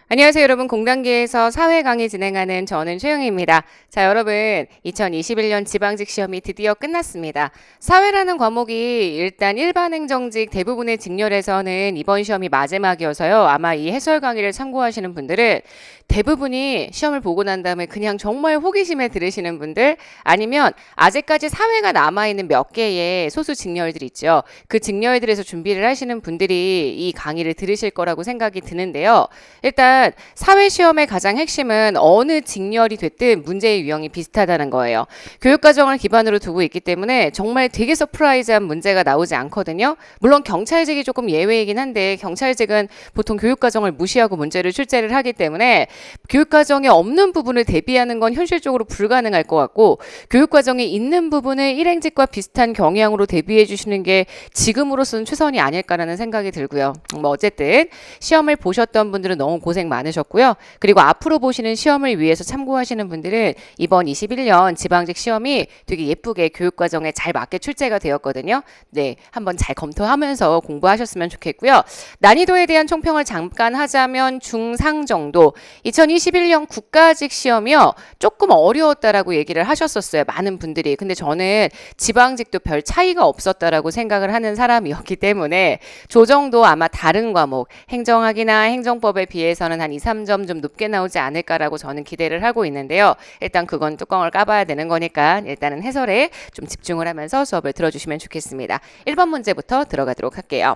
안녕하세요, 여러분. 공단계에서 사회 강의 진행하는 저는 최영희입니다. 자, 여러분, 2021년 지방직 시험이 드디어 끝났습니다. 사회라는 과목이 일단 일반 행정직 대부분의 직렬에서는 이번 시험이 마지막이어서요. 아마 이 해설 강의를 참고하시는 분들은 대부분이 시험을 보고 난 다음에 그냥 정말 호기심에 들으시는 분들, 아니면 아직까지 사회가 남아있는 몇 개의 소수 직렬들 있죠. 그 직렬들에서 준비를 하시는 분들이 이 강의를 들으실 거라고 생각이 드는데요. 일단 사회시험의 가장 핵심은 어느 직렬이 됐든 문제의 유형이 비슷하다는 거예요. 교육과정을 기반으로 두고 있기 때문에 정말 되게 서프라이즈한 문제가 나오지 않거든요. 물론 경찰직이 조금 예외이긴 한데 경찰직은 보통 교육과정을 무시하고 문제를 출제를 하기 때문에 교육과정에 없는 부분을 대비하는 건 현실적으로 불가능할 것 같고, 교육과정에 있는 부분을 일행직과 비슷한 경향으로 대비해 주시는 게 지금으로서는 최선이 아닐까라는 생각이 들고요. 어쨌든 시험을 보셨던 분들은 너무 고생 많으셨고요. 그리고 앞으로 보시는 시험을 위해서 참고하시는 분들은 이번 21년 지방직 시험이 되게 예쁘게 교육과정에 잘 맞게 출제가 되었거든요. 네, 한번 잘 검토하면서 공부하셨으면 좋겠고요. 난이도에 대한 총평을 잠깐 하자면 중상 정도. 2021년 국가직 시험이요, 조금 어려웠다라고 얘기를 하셨었어요, 많은 분들이. 근데 저는 지방직도 별 차이가 없었다라고 생각을 하는 사람이었기 때문에 조정도 아마 다른 과목, 행정학이나 행정법에 비해서는 한 2, 3점 좀 높게 나오지 않을까라고 저는 기대를 하고 있는데요. 일단 그건 뚜껑을 까봐야 되는 거니까 일단은 해설에 좀 집중을 하면서 수업을 들어주시면 좋겠습니다. 1번 문제부터 들어가도록 할게요.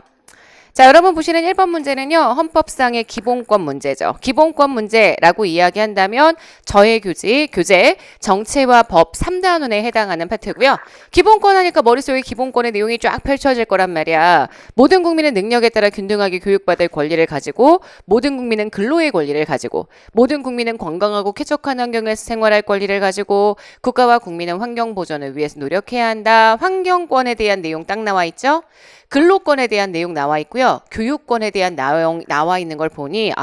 자, 여러분 보시는 1번 문제는요, 헌법상의 기본권 문제죠. 기본권 문제라고 이야기한다면 저해규칙, 교재, 정치와 법 3단원에 해당하는 파트고요. 기본권 하니까 머릿속에 기본권의 내용이 쫙 펼쳐질 거란 말이야. 모든 국민은 능력에 따라 균등하게 교육받을 권리를 가지고, 모든 국민은 근로의 권리를 가지고, 모든 국민은 건강하고 쾌적한 환경에서 생활할 권리를 가지고, 국가와 국민은 환경 보전을 위해서 노력해야 한다. 환경권에 대한 내용 딱 나와 있죠? 근로권에 대한 내용 나와 있고요. 교육권에 대한 내용 나와 있는 걸 보니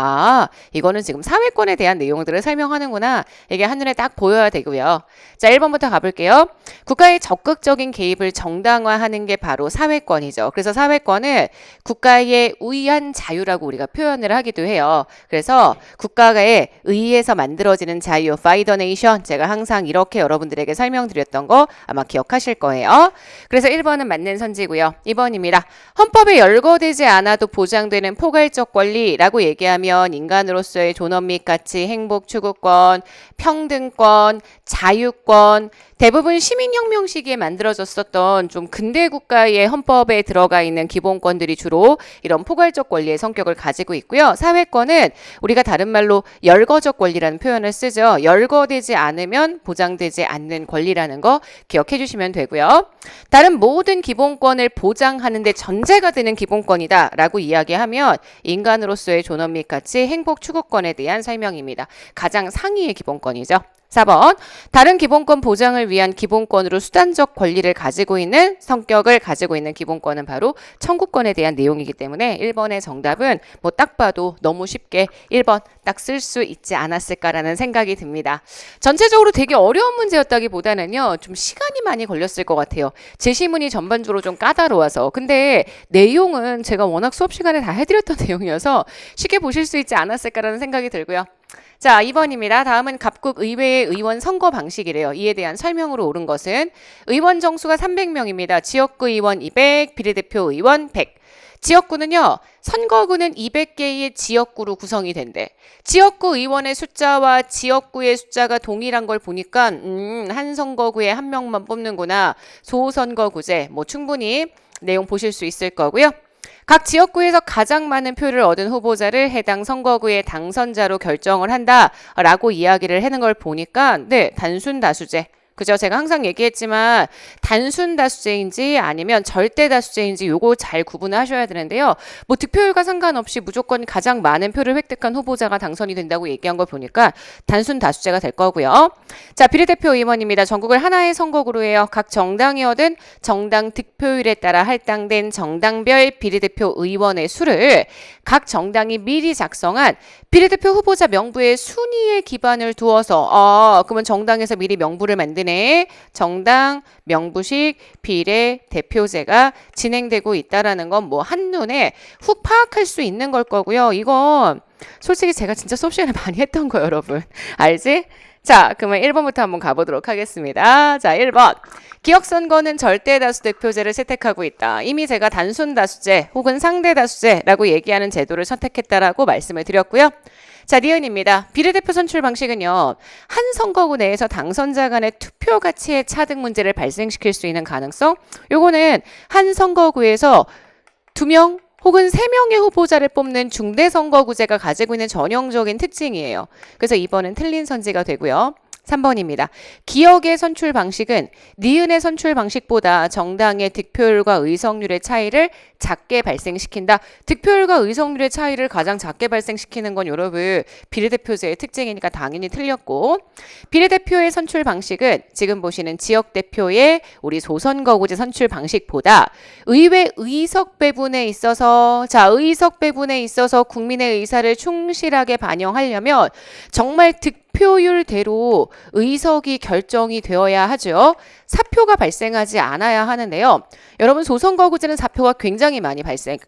이거는 지금 사회권에 대한 내용들을 설명하는구나. 이게 한눈에 딱 보여야 되고요. 자, 1번부터 가볼게요. 국가의 적극적인 개입을 정당화하는 게 바로 사회권이죠. 그래서 사회권을 국가의 우위한 자유라고 우리가 표현을 하기도 해요. 그래서 국가에 의해서 만들어지는 자유, by the nation, 제가 항상 이렇게 여러분들에게 설명드렸던 거 아마 기억하실 거예요. 그래서 1번은 맞는 선지고요. 2번입니다. 헌법에 열거되지 않아도 보장되는 포괄적 권리라고 얘기하면 인간으로서의 존엄 및 가치, 행복 추구권, 평등권, 자유권, 대부분 시민혁명 시기에 만들어졌었던 좀 근대 국가의 헌법에 들어가 있는 기본권들이 주로 이런 포괄적 권리의 성격을 가지고 있고요. 사회권은 우리가 다른 말로 열거적 권리라는 표현을 쓰죠. 열거되지 않으면 보장되지 않는 권리라는 거 기억해 주시면 되고요. 다른 모든 기본권을 보장하는 데 전제가 되는 기본권이다 라고 이야기하면 인간으로서의 존엄 및 가치, 행복 추구권에 대한 설명입니다. 가장 상위의 기본권이죠. 4번, 다른 기본권 보장을 위한 기본권으로 수단적 권리를 가지고 있는 성격을 가지고 있는 기본권은 바로 청구권에 대한 내용이기 때문에 1번의 정답은 뭐 딱 봐도 너무 쉽게 1번 딱 쓸 수 있지 않았을까라는 생각이 듭니다. 전체적으로 되게 어려운 문제였다기보다는요, 좀 시간이 많이 걸렸을 것 같아요. 제시문이 전반적으로 좀 까다로워서. 근데 내용은 제가 워낙 수업 시간에 다 해드렸던 내용이어서 쉽게 보실 수 있지 않았을까라는 생각이 들고요. 자, 2번입니다. 다음은 갑국 의회의 의원 선거 방식이래요. 이에 대한 설명으로 옳은 것은 의원 정수가 300명입니다. 지역구 의원 200, 비례대표 의원 100. 지역구는요, 선거구는 200개의 지역구로 구성이 된대. 지역구 의원의 숫자와 지역구의 숫자가 동일한 걸 보니까 한 선거구에 한 명만 뽑는구나. 소선거구제, 뭐 충분히 내용 보실 수 있을 거고요. 각 지역구에서 가장 많은 표를 얻은 후보자를 해당 선거구의 당선자로 결정을 한다라고 이야기를 하는 걸 보니까 네, 단순 다수제. 그죠? 제가 항상 얘기했지만 단순 다수제인지 아니면 절대 다수제인지 요거 잘 구분하셔야 되는데요. 뭐 득표율과 상관없이 무조건 가장 많은 표를 획득한 후보자가 당선이 된다고 얘기한 걸 보니까 단순 다수제가 될 거고요. 자, 비례대표 의원입니다. 전국을 하나의 선거구로 해요. 각 정당이 얻은 정당 득표율에 따라 할당된 정당별 비례대표 의원의 수를 각 정당이 미리 작성한 비례대표 후보자 명부의 순위에 기반을 두어서 그러면 정당에서 미리 명부를 만드는 내에 정당, 명부식, 비례, 대표제가 진행되고 있다라는 건 뭐 한눈에 훅 파악할 수 있는 걸 거고요. 이건 솔직히 제가 진짜 수업 시간에 많이 했던 거예요, 여러분. 알지? 자, 그러면 1번부터 한번 가보도록 하겠습니다. 자, 1번. 기억선거는 절대다수 대표제를 채택하고 있다. 이미 제가 단순다수제 혹은 상대다수제라고 얘기하는 제도를 선택했다라고 말씀을 드렸고요. 자, 니은입니다. 비례대표 선출 방식은요. 한 선거구 내에서 당선자 간의 투표 가치의 차등 문제를 발생시킬 수 있는 가능성. 요거는 한 선거구에서 2명 혹은 3명의 후보자를 뽑는 중대선거구제가 가지고 있는 전형적인 특징이에요. 그래서 2번은 틀린 선지가 되고요. 3번입니다. 기억의 선출 방식은 니은의 선출 방식보다 정당의 득표율과 의석률의 차이를 작게 발생시킨다. 득표율과 의석률의 차이를 가장 작게 발생시키는 건 여러분 비례대표제의 특징이니까 당연히 틀렸고, 비례대표의 선출 방식은 지금 보시는 지역대표의 우리 소선거구제 선출 방식보다 의회 의석 배분에 있어서, 자, 의석 배분에 있어서 국민의 의사를 충실하게 반영하려면 정말 득표율대로 의석이 결정이 되어야 하죠. 사표가 발생하지 않아야 하는데요. 여러분 소선거구제는 사표가 굉장히 많이 발생을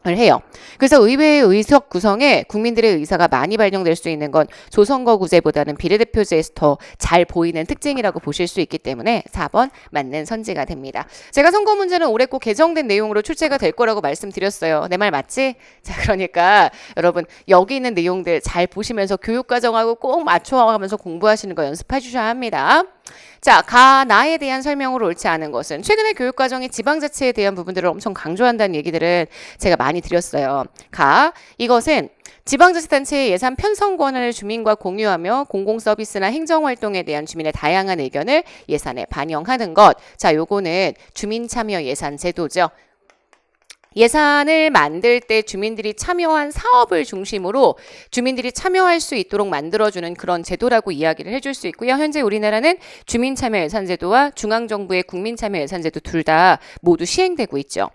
해요. 그래서 의회의 의석 구성에 국민들의 의사가 많이 반영될 수 있는 건 소선거구제보다는 비례대표제에서 더 잘 보이는 특징이라고 보실 수 있기 때문에 4번 맞는 선지가 됩니다. 제가 선거 문제는 올해 꼭 개정된 내용으로 출제가 될 거라고 말씀드렸어요. 내 말 맞지? 자, 그러니까 여러분 여기 있는 내용들 잘 보시면서 교육과정하고 꼭 맞춰가면서 공부하시는 거 연습해 주셔야 합니다. 자, 가나에 대한 설명으로 옳지 않은 것은 최근에 교육과정이 지방자치에 대한 부분들을 엄청 강조한다는 얘기들은 제가 많이 드렸어요. 이것은 지방자치단체의 예산 편성 권한을 주민과 공유하며 공공서비스나 행정활동에 대한 주민의 다양한 의견을 예산에 반영하는 것. 자, 요거는 주민참여 예산 제도죠. 예산을 만들 때 주민들이 참여한 사업을 중심으로 주민들이 참여할 수 있도록 만들어주는 그런 제도라고 이야기를 해줄 수 있고요. 현재 우리나라는 주민참여예산제도와 중앙정부의 국민참여예산제도 둘 다 모두 시행되고 있죠.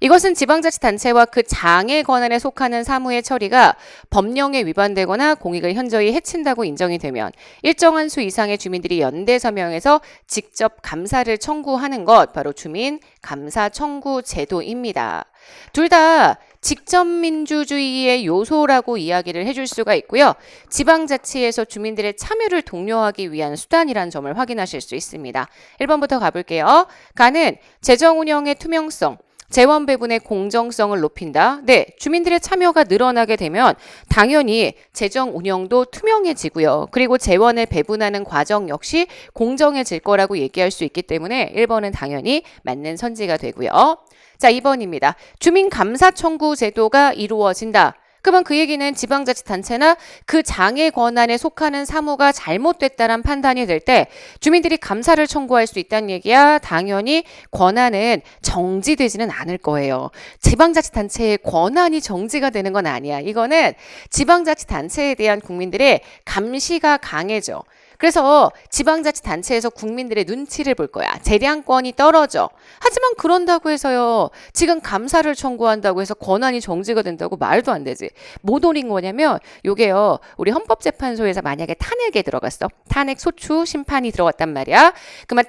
이것은 지방자치단체와 그 장의 권한에 속하는 사무의 처리가 법령에 위반되거나 공익을 현저히 해친다고 인정이 되면 일정한 수 이상의 주민들이 연대 서명해서 직접 감사를 청구하는 것, 바로 주민 감사 청구 제도입니다. 둘 다 직접민주주의의 요소라고 이야기를 해줄 수가 있고요. 지방자치에서 주민들의 참여를 독려하기 위한 수단이라는 점을 확인하실 수 있습니다. 1번부터 가볼게요. 가는 재정운영의 투명성, 재원 배분의 공정성을 높인다. 네, 주민들의 참여가 늘어나게 되면 당연히 재정 운영도 투명해지고요. 그리고 재원을 배분하는 과정 역시 공정해질 거라고 얘기할 수 있기 때문에 1번은 당연히 맞는 선지가 되고요. 자, 2번입니다. 주민감사 청구 제도가 이루어진다. 그러면 그 얘기는 지방자치단체나 그 장의 권한에 속하는 사무가 잘못됐다는 판단이 될 때 주민들이 감사를 청구할 수 있다는 얘기야. 당연히 권한은 정지되지는 않을 거예요. 지방자치단체의 권한이 정지가 되는 건 아니야. 이거는 지방자치단체에 대한 국민들의 감시가 강해져. 그래서 지방자치단체에서 국민들의 눈치를 볼 거야. 재량권이 떨어져. 하지만 그런다고 해서요. 지금 감사를 청구한다고 해서 권한이 정지가 된다고 말도 안 되지. 뭐 노린 거냐면 요게요. 우리 헌법재판소에서 만약에 탄핵에 들어갔어. 탄핵 소추 심판이 들어갔단 말이야. 그러면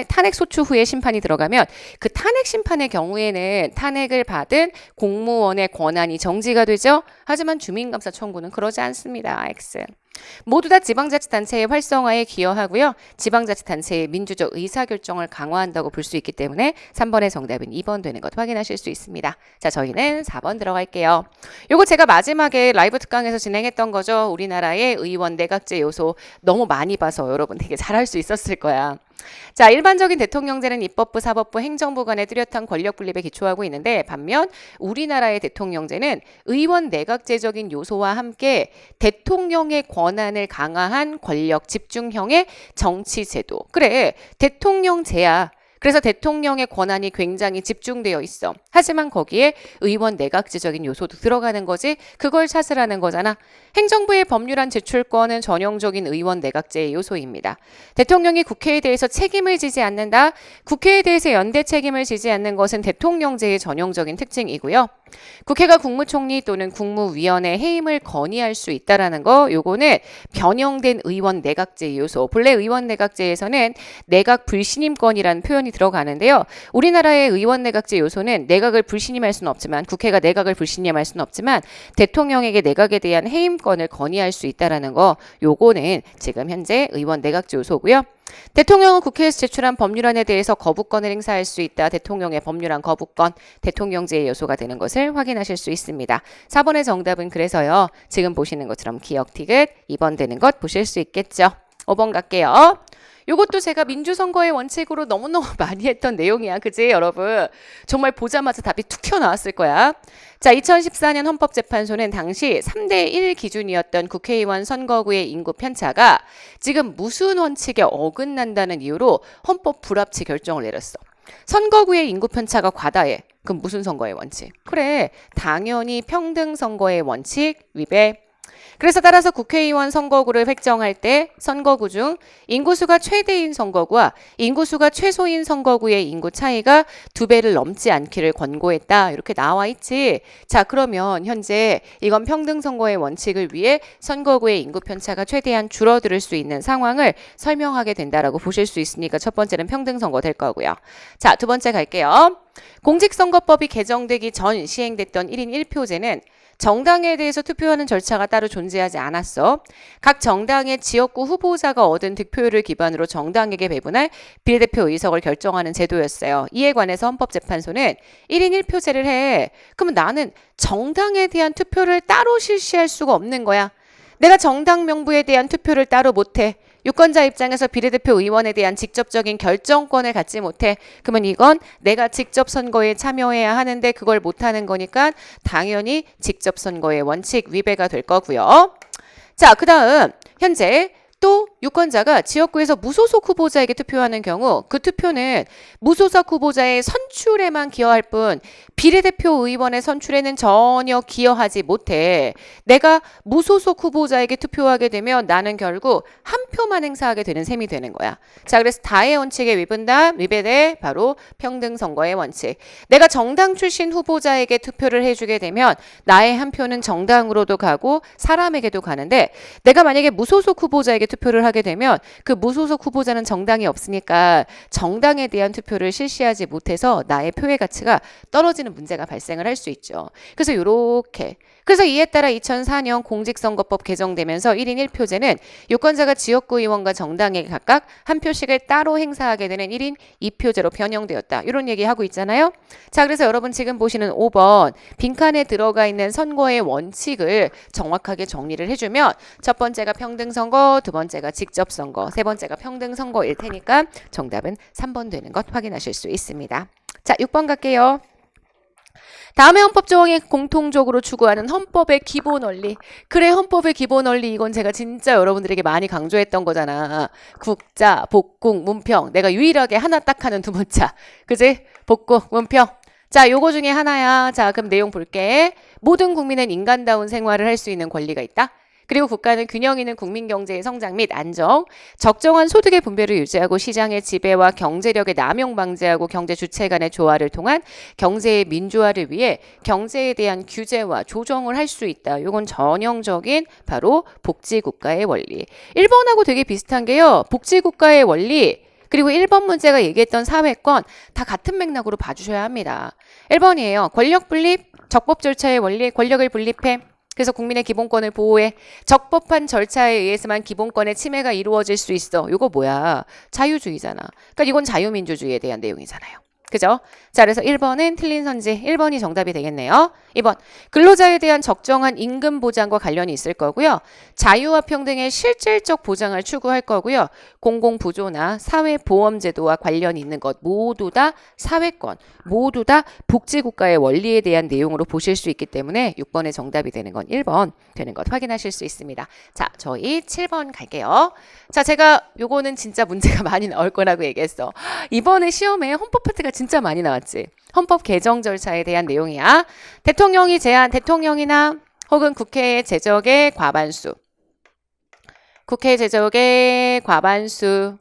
탄핵 소추 후에 심판이 들어가면 그 탄핵 심판의 경우에는 탄핵을 받은 공무원의 권한이 정지가 되죠. 하지만 주민감사 청구는 그러지 않습니다. X. 모두 다 지방자치단체의 활성화에 기여하고요. 지방자치단체의 민주적 의사결정을 강화한다고 볼 수 있기 때문에 3번의 정답은 2번 되는 것 확인하실 수 있습니다. 자, 저희는 4번 들어갈게요. 요거 제가 마지막에 라이브 특강에서 진행했던 거죠. 우리나라의 의원 내각제 요소 너무 많이 봐서 여러분 되게 잘할 수 있었을 거야. 자, 일반적인 대통령제는 입법부, 사법부, 행정부 간의 뚜렷한 권력 분립에 기초하고 있는데 반면 우리나라의 대통령제는 의원 내각제적인 요소와 함께 대통령의 권한을 강화한 권력 집중형의 정치제도. 그래, 대통령제야. 그래서 대통령의 권한이 굉장히 집중되어 있어. 하지만 거기에 의원 내각제적인 요소도 들어가는 거지. 그걸 찾으라는 거잖아. 행정부의 법률안 제출권은 전형적인 의원 내각제의 요소입니다. 대통령이 국회에 대해서 책임을 지지 않는다. 국회에 대해서 연대 책임을 지지 않는 것은 대통령제의 전형적인 특징이고요. 국회가 국무총리 또는 국무위원회 해임을 건의할 수 있다라는 거, 요거는 변형된 의원 내각제 요소. 본래 의원 내각제에서는 내각 불신임권이라는 표현이 들어가는데요. 우리나라의 의원 내각제 요소는 내각을 불신임할 수는 없지만, 국회가 내각을 불신임할 수는 없지만 대통령에게 내각에 대한 해임권을 건의할 수 있다라는 거, 요거는 지금 현재 의원 내각제 요소고요. 대통령은 국회에서 제출한 법률안에 대해서 거부권을 행사할 수 있다. 대통령의 법률안 거부권, 대통령제의 요소가 되는 것을 확인하실 수 있습니다. 4번의 정답은 그래서요. 지금 보시는 것처럼 기억 티귿 2번 되는 것 보실 수 있겠죠. 5번 갈게요. 요것도 제가 민주선거의 원칙으로 너무너무 많이 했던 내용이야. 그지 여러분? 정말 보자마자 답이 툭 튀어나왔을 거야. 자, 2014년 헌법재판소는 당시 3대1 기준이었던 국회의원 선거구의 인구 편차가 지금 무슨 원칙에 어긋난다는 이유로 헌법 불합치 결정을 내렸어. 선거구의 인구 편차가 과다해. 그럼 무슨 선거의 원칙? 그래, 당연히 평등선거의 원칙 위배. 그래서 따라서 국회의원 선거구를 획정할 때 선거구 중 인구수가 최대인 선거구와 인구수가 최소인 선거구의 인구 차이가 2배를 넘지 않기를 권고했다. 이렇게 나와 있지. 자, 그러면 현재 이건 평등선거의 원칙을 위해 선거구의 인구 편차가 최대한 줄어들 수 있는 상황을 설명하게 된다라고 보실 수 있으니까 첫 번째는 평등선거 될 거고요. 자, 두 번째 갈게요. 공직선거법이 개정되기 전 시행됐던 1인 1표제는 정당에 대해서 투표하는 절차가 따로 존재하지 않았어. 각 정당의 지역구 후보자가 얻은 득표율을 기반으로 정당에게 배분할 비례대표 의석을 결정하는 제도였어요. 이에 관해서 헌법재판소는 1인 1표제를 해. 그러면 나는 정당에 대한 투표를 따로 실시할 수가 없는 거야. 내가 정당 명부에 대한 투표를 따로 못해. 유권자 입장에서 비례대표 의원에 대한 직접적인 결정권을 갖지 못해. 그러면 이건 내가 직접 선거에 참여해야 하는데 그걸 못하는 거니까 당연히 직접 선거의 원칙 위배가 될 거고요. 자, 그 다음 현재 또 유권자가 지역구에서 무소속 후보자에게 투표하는 경우 그 투표는 무소속 후보자의 선출에만 기여할 뿐 비례대표 의원의 선출에는 전혀 기여하지 못해. 내가 무소속 후보자에게 투표하게 되면 나는 결국 한 표만 행사하게 되는 셈이 되는 거야. 자, 그래서 다의 원칙의 위분단, 위배대 바로 평등선거의 원칙. 내가 정당 출신 후보자에게 투표를 해주게 되면 나의 한 표는 정당으로도 가고 사람에게도 가는데 내가 만약에 무소속 후보자에게 투표를 하게 되면 그 무소속 후보자는 정당이 없으니까 정당에 대한 투표를 실시하지 못해서 나의 표의 가치가 떨어지는 문제가 발생을 할 수 있죠. 그래서 이렇게 그래서 이에 따라 2004년 공직선거법 개정되면서 1인 1표제는 유권자가 지역구 의원과 정당에게 각각 한 표씩을 따로 행사하게 되는 1인 2표제로 변형되었다. 이런 얘기하고 있잖아요. 자, 그래서 여러분 지금 보시는 5번 빈칸에 들어가 있는 선거의 원칙을 정확하게 정리를 해주면 첫 번째가 평등선거, 두 번째가 직접선거, 세 번째가 평등선거일 테니까 정답은 3번 되는 것 확인하실 수 있습니다. 자, 6번 갈게요. 다음에 헌법 조항이 공통적으로 추구하는 헌법의 기본 원리. 그래, 헌법의 기본 원리 이건 제가 진짜 여러분들에게 많이 강조했던 거잖아. 국자, 복국, 문평. 내가 유일하게 하나 딱 하는 두 문자. 그지? 복국, 문평. 자, 요거 중에 하나야. 자, 그럼 내용 볼게. 모든 국민은 인간다운 생활을 할 수 있는 권리가 있다. 그리고 국가는 균형 있는 국민 경제의 성장 및 안정, 적정한 소득의 분배를 유지하고 시장의 지배와 경제력의 남용 방지하고 경제 주체 간의 조화를 통한 경제의 민주화를 위해 경제에 대한 규제와 조정을 할 수 있다. 이건 전형적인 바로 복지국가의 원리. 1번하고 되게 비슷한 게요. 복지국가의 원리 그리고 1번 문제가 얘기했던 사회권 다 같은 맥락으로 봐주셔야 합니다. 1번이에요. 권력 분립, 적법 절차의 원리, 권력을 분립해. 그래서 국민의 기본권을 보호해. 적법한 절차에 의해서만 기본권의 침해가 이루어질 수 있어. 이거 뭐야? 자유주의잖아. 그러니까 이건 자유민주주의에 대한 내용이잖아요. 그죠? 자, 그래서 1번은 틀린 선지. 1번이 정답이 되겠네요. 2번. 근로자에 대한 적정한 임금 보장과 관련이 있을 거고요. 자유와 평등의 실질적 보장을 추구할 거고요. 공공부조나 사회보험제도와 관련이 있는 것 모두 다 사회권, 모두 다 복지국가의 원리에 대한 내용으로 보실 수 있기 때문에 6번의 정답이 되는 건 1번 되는 것 확인하실 수 있습니다. 자, 저희 7번 갈게요. 자, 제가 요거는 진짜 문제가 많이 나올 거라고 얘기했어. 이번에 시험에 헌법 파트가 진짜 많이 나왔지. 헌법 개정 절차에 대한 내용이야. 대통령이 제안, 대통령이나 혹은 국회의 제적의 과반수. 국회 제적의 과반수.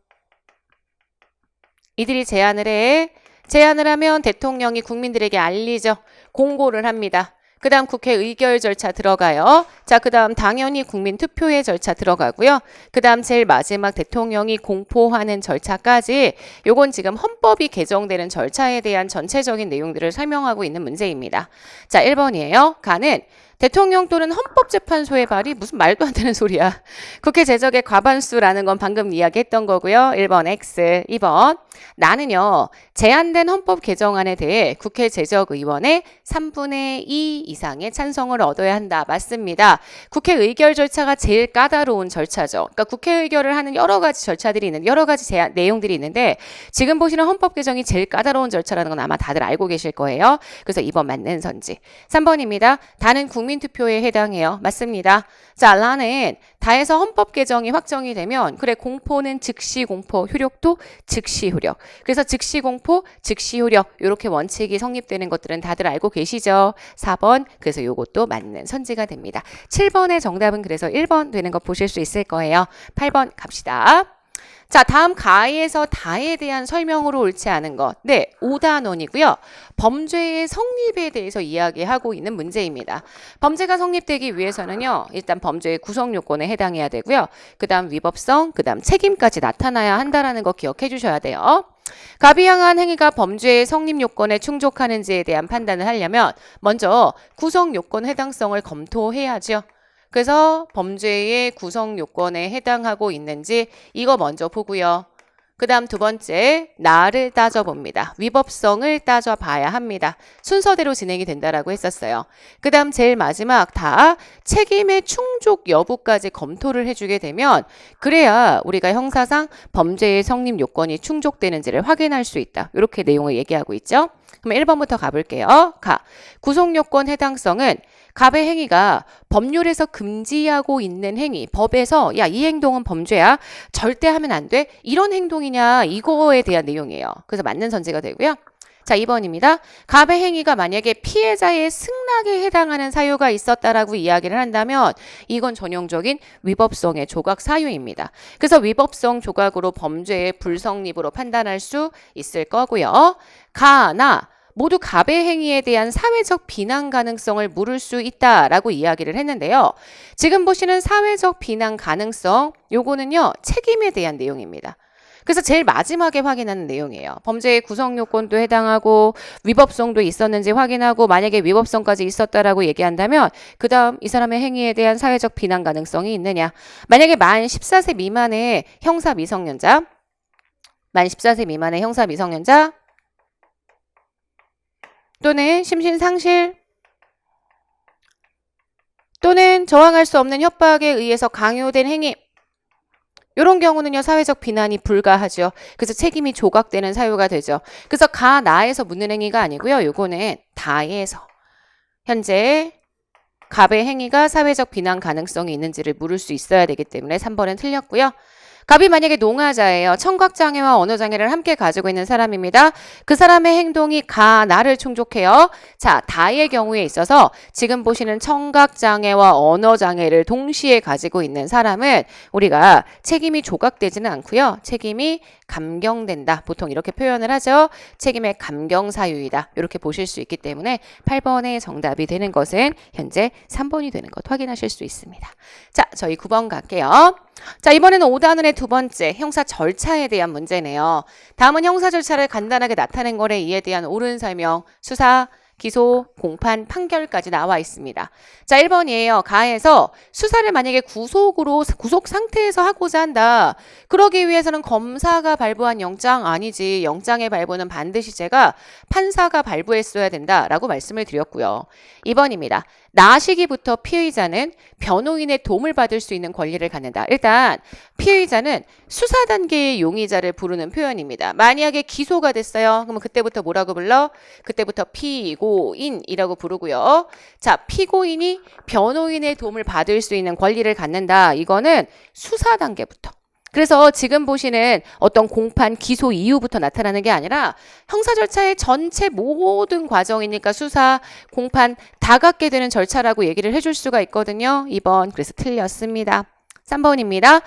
이들이 제안을 해. 제안을 하면 대통령이 국민들에게 알리죠. 공고를 합니다. 그 다음 국회 의결 절차 들어가요. 자, 그 다음 당연히 국민투표의 절차 들어가고요. 그 다음 제일 마지막 대통령이 공포하는 절차까지 요건 지금 헌법이 개정되는 절차에 대한 전체적인 내용들을 설명하고 있는 문제입니다. 자, 1번이에요. 가는 대통령 또는 헌법재판소의 발의 무슨 말도 안 되는 소리야. 국회 제적의 과반수라는 건 방금 이야기했던 거고요. 1번 X. 2번 나는요. 제안된 헌법 개정안에 대해 국회 제적의원의 3분의 2 이상의 찬성을 얻어야 한다. 맞습니다. 국회 의결 절차가 제일 까다로운 절차죠. 그러니까 국회 의결을 하는 여러 가지 절차들이 있는 여러 가지 내용들이 있는데 지금 보시는 헌법 개정이 제일 까다로운 절차라는 건 아마 다들 알고 계실 거예요. 그래서 2번 맞는 선지. 3번입니다. 다는 국민투표에 해당해요. 맞습니다. 자, 라는 다해서 헌법 개정이 확정이 되면 그래 공포는 즉시 공포, 효력도 즉시 효력. 그래서 즉시 공포, 즉시 효력 이렇게 원칙이 성립되는 것들은 다들 알고 계시죠? 4번 그래서 요것도 맞는 선지가 됩니다. 7번의 정답은 그래서 1번 되는 거 보실 수 있을 거예요. 8번 갑시다. 자, 다음 가에서 다에 대한 설명으로 옳지 않은 것. 네, 5단원이고요. 범죄의 성립에 대해서 이야기하고 있는 문제입니다. 범죄가 성립되기 위해서는요. 일단 범죄의 구성 요건에 해당해야 되고요. 그 다음 위법성, 그 다음 책임까지 나타나야 한다는 거 기억해 주셔야 돼요. 갑이 향한 행위가 범죄의 성립 요건에 충족하는지에 대한 판단을 하려면 먼저 구성 요건 해당성을 검토해야죠. 그래서 범죄의 구성 요건에 해당하고 있는지 이거 먼저 보고요. 그 다음 두 번째, 나를 따져봅니다. 위법성을 따져봐야 합니다. 순서대로 진행이 된다라고 했었어요. 그 다음 제일 마지막 다 책임의 충족 여부까지 검토를 해주게 되면 그래야 우리가 형사상 범죄의 성립 요건이 충족되는지를 확인할 수 있다. 이렇게 내용을 얘기하고 있죠. 그럼 1번부터 가볼게요. 가. 구속요건 해당성은 갑의 행위가 법률에서 금지하고 있는 행위, 법에서 야, 이 행동은 범죄야. 절대 하면 안 돼. 이런 행동이냐 이거에 대한 내용이에요. 그래서 맞는 선지가 되고요. 자, 2번입니다. 갑의 행위가 만약에 피해자의 승낙에 해당하는 사유가 있었다라고 이야기를 한다면 이건 전형적인 위법성의 조각 사유입니다. 그래서 위법성 조각으로 범죄의 불성립으로 판단할 수 있을 거고요. 가나 모두 갑의 행위에 대한 사회적 비난 가능성을 물을 수 있다라고 이야기를 했는데요. 지금 보시는 사회적 비난 가능성, 요거는요, 책임에 대한 내용입니다. 그래서 제일 마지막에 확인하는 내용이에요. 범죄의 구성 요건도 해당하고 위법성도 있었는지 확인하고 만약에 위법성까지 있었다라고 얘기한다면 그 다음 이 사람의 행위에 대한 사회적 비난 가능성이 있느냐. 만약에 만 14세 미만의 형사 미성년자 또는 심신상실 또는 저항할 수 없는 협박에 의해서 강요된 행위 이런 경우는요 사회적 비난이 불가하죠. 그래서 책임이 조각되는 사유가 되죠. 그래서 가 나에서 묻는 행위가 아니고요. 요거는 다에서 현재 갑의 행위가 사회적 비난 가능성이 있는지를 물을 수 있어야 되기 때문에 3번은 틀렸고요. 갑이 만약에 농아자예요. 청각장애와 언어장애를 함께 가지고 있는 사람입니다. 그 사람의 행동이 가, 나를 충족해요. 자, 다의 경우에 있어서 지금 보시는 청각장애와 언어장애를 동시에 가지고 있는 사람은 우리가 책임이 조각되지는 않고요. 책임이 감경된다. 보통 이렇게 표현을 하죠. 책임의 감경사유이다. 이렇게 보실 수 있기 때문에 8번의 정답이 되는 것은 현재 3번이 되는 것 확인하실 수 있습니다. 자, 저희 9번 갈게요. 자, 이번에는 5단원의 두 번째 형사 절차에 대한 문제네요. 다음은 형사 절차를 간단하게 나타낸 거래 이에 대한 옳은 설명, 수사, 기소, 공판, 판결까지 나와 있습니다. 자, 1번이에요. 가에서 수사를 만약에 구속 상태에서 하고자 한다. 그러기 위해서는 검사가 발부한 영장 아니지. 영장의 발부는 반드시 제가 판사가 발부했어야 된다라고 말씀을 드렸고요. 2번입니다. 나 시기부터 피의자는 변호인의 도움을 받을 수 있는 권리를 갖는다. 일단 피의자는 수사 단계의 용의자를 부르는 표현입니다. 만약에 기소가 됐어요. 그러면 그때부터 뭐라고 불러? 그때부터 피고인이라고 부르고요. 자, 피고인이 변호인의 도움을 받을 수 있는 권리를 갖는다. 이거는 수사 단계부터. 그래서 지금 보시는 어떤 공판, 기소 이후부터 나타나는 게 아니라 형사 절차의 전체 모든 과정이니까 수사, 공판 다 갖게 되는 절차라고 얘기를 해줄 수가 있거든요. 2번. 그래서 틀렸습니다. 3번입니다.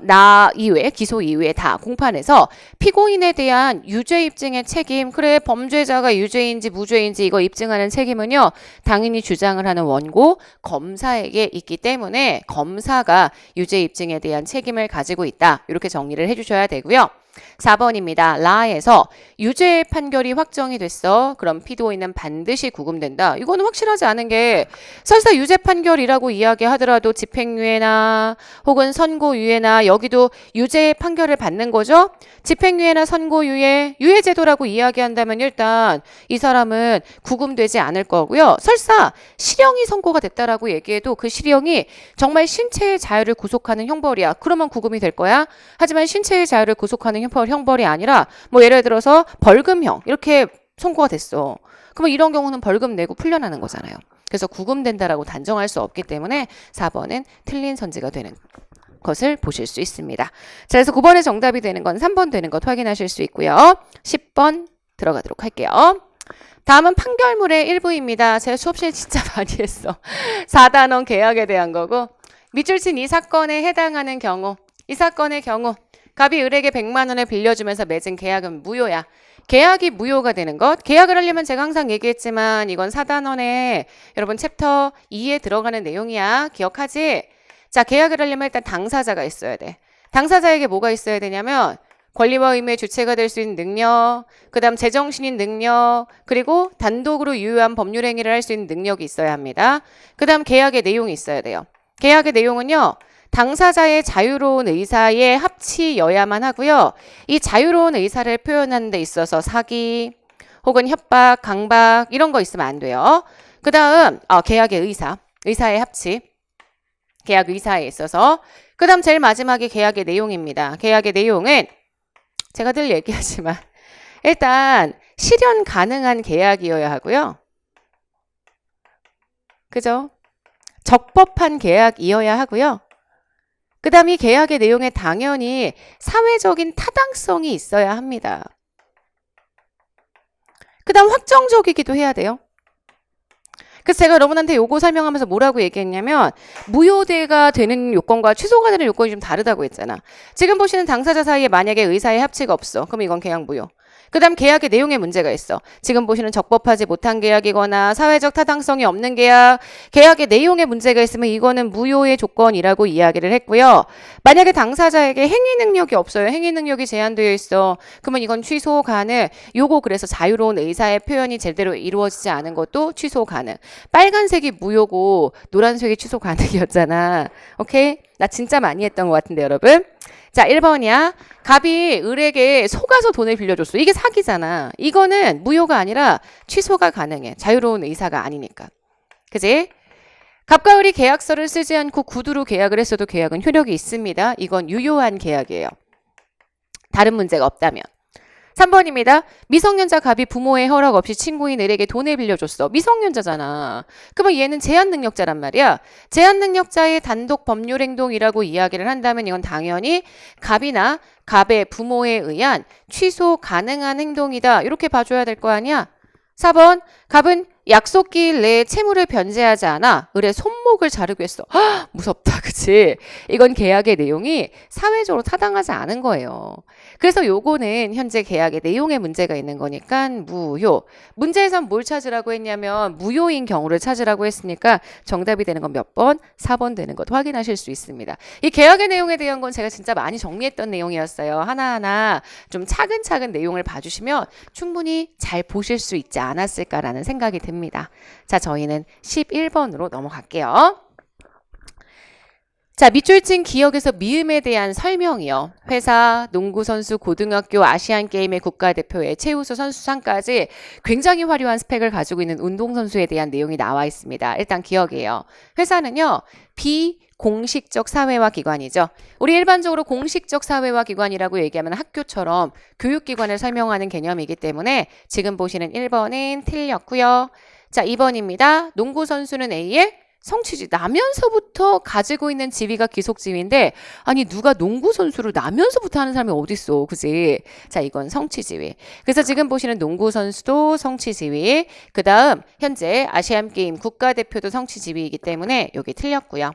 나 이외, 기소 이외 다 공판에서 피고인에 대한 유죄 입증의 책임, 그래 범죄자가 유죄인지 무죄인지 이거 입증하는 책임은요, 당연히 주장을 하는 원고 검사에게 있기 때문에 검사가 유죄 입증에 대한 책임을 가지고 있다. 이렇게 정리를 해주셔야 되고요. 4번입니다. 라에서 유죄 판결이 확정이 됐어. 그럼 피고인은 반드시 구금된다. 이거는 확실하지 않은 게 설사 유죄 판결이라고 이야기하더라도 집행유예나 혹은 선고유예나 여기도 유죄 판결을 받는 거죠. 집행유예나 선고유예, 유예제도라고 이야기한다면 일단 이 사람은 구금되지 않을 거고요. 설사 실형이 선고가 됐다라고 얘기해도 그 실형이 정말 신체의 자유를 구속하는 형벌이야. 그러면 구금이 될 거야. 하지만 신체의 자유를 구속하는 형벌이 아니라 뭐 예를 들어서 벌금형 이렇게 선고가 됐어. 그러면 이런 경우는 벌금 내고 풀려나는 거잖아요. 그래서 구금된다라고 단정할 수 없기 때문에 4번은 틀린 선지가 되는 것을 보실 수 있습니다. 자, 그래서 9번의 정답이 되는 건 3번 되는 것 확인하실 수 있고요. 10번 들어가도록 할게요. 다음은 판결문의 일부입니다. 제가 수업실 진짜 많이 했어. 4단원 계약에 대한 거고 밑줄 친 이 사건에 해당하는 경우 이 사건의 경우 갑이 을에게 100만 원을 빌려주면서 맺은 계약은 무효야. 계약이 무효가 되는 것. 계약을 하려면 제가 항상 얘기했지만 이건 4단원에 여러분 챕터 2에 들어가는 내용이야. 기억하지? 자, 계약을 하려면 일단 당사자가 있어야 돼. 당사자에게 뭐가 있어야 되냐면 권리와 의무의 주체가 될 수 있는 능력, 그 다음 제정신인 능력, 그리고 단독으로 유효한 법률 행위를 할 수 있는 능력이 있어야 합니다. 그 다음 계약의 내용이 있어야 돼요. 계약의 내용은요. 당사자의 자유로운 의사에 합치여야만 하고요. 이 자유로운 의사를 표현하는 데 있어서 사기 혹은 협박, 강박 이런 거 있으면 안 돼요. 그 다음 계약의 의사의 합치, 계약 의사에 있어서 그 다음 제일 마지막에 계약의 내용입니다. 계약의 내용은 제가 늘 얘기하지만 일단 실현 가능한 계약이어야 하고요. 그죠? 적법한 계약이어야 하고요. 그 다음 이 계약의 내용에 당연히 사회적인 타당성이 있어야 합니다. 그 다음 확정적이기도 해야 돼요. 그래서 제가 여러분한테 요거 설명하면서 뭐라고 얘기했냐면 무효대가 되는 요건과 취소가 되는 요건이 좀 다르다고 했잖아. 지금 보시는 당사자 사이에 만약에 의사의 합치가 없어. 그럼 이건 계약 무효. 그 다음 계약의 내용에 문제가 있어. 지금 보시는 적법하지 못한 계약이거나 사회적 타당성이 없는 계약, 계약의 내용에 문제가 있으면 이거는 무효의 조건이라고 이야기를 했고요. 만약에 당사자에게 행위 능력이 없어요. 행위 능력이 제한되어 있어. 그러면 이건 취소 가능. 요거 그래서 자유로운 의사의 표현이 제대로 이루어지지 않은 것도 취소 가능. 빨간색이 무효고 노란색이 취소 가능이었잖아. 오케이? 나 진짜 많이 했던 것 같은데 여러분. 자, 1번이야. 갑이 을에게 속아서 돈을 빌려줬어. 이게 사기잖아. 이거는 무효가 아니라 취소가 가능해. 자유로운 의사가 아니니까. 그지? 갑과 을이 계약서를 쓰지 않고 구두로 계약을 했어도 계약은 효력이 있습니다. 이건 유효한 계약이에요. 다른 문제가 없다면. 3번입니다. 미성년자 갑이 부모의 허락 없이 친구인 을에게 돈을 빌려줬어. 미성년자잖아. 그러면 얘는 제한능력자란 말이야. 제한능력자의 단독 법률 행동이라고 이야기를 한다면 이건 당연히 갑이나 갑의 부모에 의한 취소 가능한 행동이다. 이렇게 봐줘야 될 거 아니야. 4번 갑은 약속기일 내에 채무를 변제하지 않아 을의 손목을 자르고 했어. 헉, 무섭다. 그치? 이건 계약의 내용이 사회적으로 타당하지 않은 거예요. 그래서 요거는 현재 계약의 내용에 문제가 있는 거니까 무효. 문제에선 뭘 찾으라고 했냐면 무효인 경우를 찾으라고 했으니까 정답이 되는 건 몇 번? 4번 되는 것 확인하실 수 있습니다. 이 계약의 내용에 대한 건 제가 진짜 많이 정리했던 내용이었어요. 하나하나 좀 차근차근 내용을 봐주시면 충분히 잘 보실 수 있지 않았을까라는 생각이 듭니다. 자, 저희는 11번으로 넘어갈게요. 자, 밑줄 친 기억에서 미음에 대한 설명이요. 회사, 농구선수, 고등학교, 아시안게임의 국가대표의 최우수 선수상까지 굉장히 화려한 스펙을 가지고 있는 운동선수에 대한 내용이 나와 있습니다. 일단 기억이에요. 회사는요. 비공식적 사회화 기관이죠. 우리 일반적으로 공식적 사회화 기관이라고 얘기하면 학교처럼 교육기관을 설명하는 개념이기 때문에 지금 보시는 1번은 틀렸고요. 자, 2번입니다. 농구선수는 A의 성취지. 나면서부터 가지고 있는 지위가 기속지위인데 아니 누가 농구선수를 나면서부터 하는 사람이 어딨어. 그지? 자, 이건 성취지위. 그래서 지금 보시는 농구선수도 성취지위. 그 다음 현재 아시안게임 국가대표도 성취지위이기 때문에 여기 틀렸고요.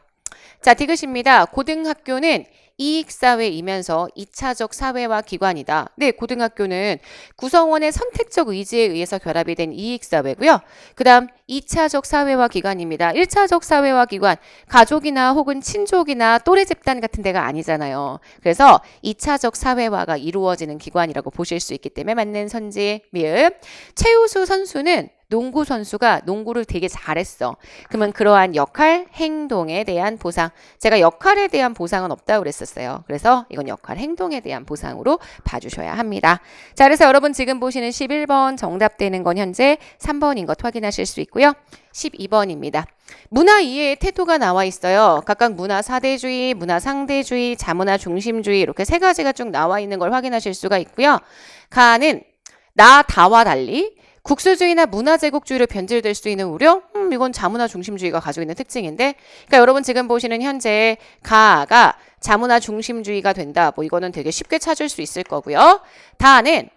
자, 디귿입니다. 고등학교는 이익사회이면서 2차적 사회와 기관이다. 네, 고등학교는 구성원의 선택적 의지에 의해서 결합이 된 이익사회고요. 그 다음 2차적 사회와 기관입니다. 1차적 사회와 기관, 가족이나 혹은 친족이나 또래 집단 같은 데가 아니잖아요. 그래서 2차적 사회화가 이루어지는 기관이라고 보실 수 있기 때문에 맞는 선지, 미음. 최우수 선수는 농구 선수가 농구를 되게 잘했어. 그러면 그러한 역할, 행동에 대한 보상. 제가 역할에 대한 보상은 없다고 그랬었어요. 그래서 이건 역할, 행동에 대한 보상으로 봐주셔야 합니다. 자, 그래서 여러분 지금 보시는 11번 정답되는 건 현재 3번인 것 확인하실 수 있고요. 12번입니다. 문화 이해의 태도가 나와 있어요. 각각 문화 사대주의, 문화 상대주의, 자문화 중심주의 이렇게 세 가지가 쭉 나와 있는 걸 확인하실 수가 있고요. 가는 나, 다와 달리 국수주의나 문화제국주의로 변질될 수 있는 우려? 이건 자문화 중심주의가 가지고 있는 특징인데, 그러니까 여러분 지금 보시는 현재 가가 자문화 중심주의가 된다. 뭐 이거는 되게 쉽게 찾을 수 있을 거고요. 다는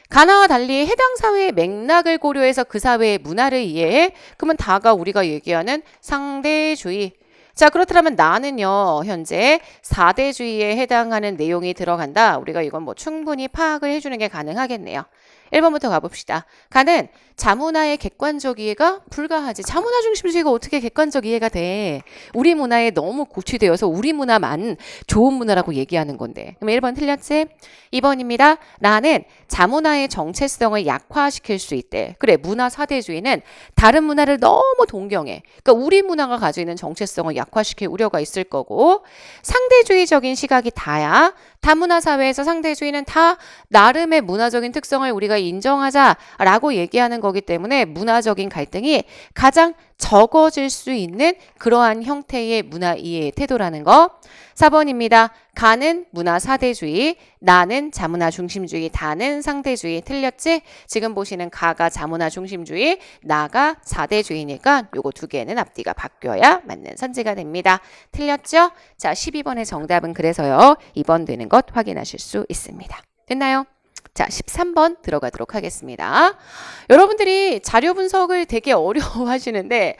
가나와 달리 해당 사회의 맥락을 고려해서 그 사회의 문화를 이해해. 그러면 다가 우리가 얘기하는 상대주의. 자, 그렇다면 나는요, 현재 4대주의에 해당하는 내용이 들어간다. 우리가 이건 뭐 충분히 파악을 해주는 게 가능하겠네요. 1번부터 가봅시다. 가는 자문화의 객관적 이해가 불가하지. 자문화 중심주의가 어떻게 객관적 이해가 돼? 우리 문화에 너무 고취되어서 우리 문화만 좋은 문화라고 얘기하는 건데. 그럼 1번 틀렸지? 2번입니다. 나는 자문화의 정체성을 약화시킬 수 있대. 그래, 문화 사대주의는 다른 문화를 너무 동경해. 그러니까 우리 문화가 가지고 있는 정체성을 약화시킬 우려가 있을 거고, 상대주의적인 시각이 다야. 다문화 사회에서 상대주의는 다 나름의 문화적인 특성을 우리가 인정하자라고 얘기하는 거기 때문에 문화적인 갈등이 가장 적어질 수 있는 그러한 형태의 문화 이해의 태도라는 거. 4번입니다. 가는 문화 사대주의, 나는 자문화 중심주의, 다는 상대주의. 틀렸지? 지금 보시는 가가 자문화 중심주의, 나가 사대주의니까 요거 두 개는 앞뒤가 바뀌어야 맞는 선지가 됩니다. 틀렸죠? 자, 12번의 정답은 그래서요. 2번 되는 것 확인하실 수 있습니다. 됐나요? 자, 13번 들어가도록 하겠습니다. 여러분들이 자료 분석을 되게 어려워하시는데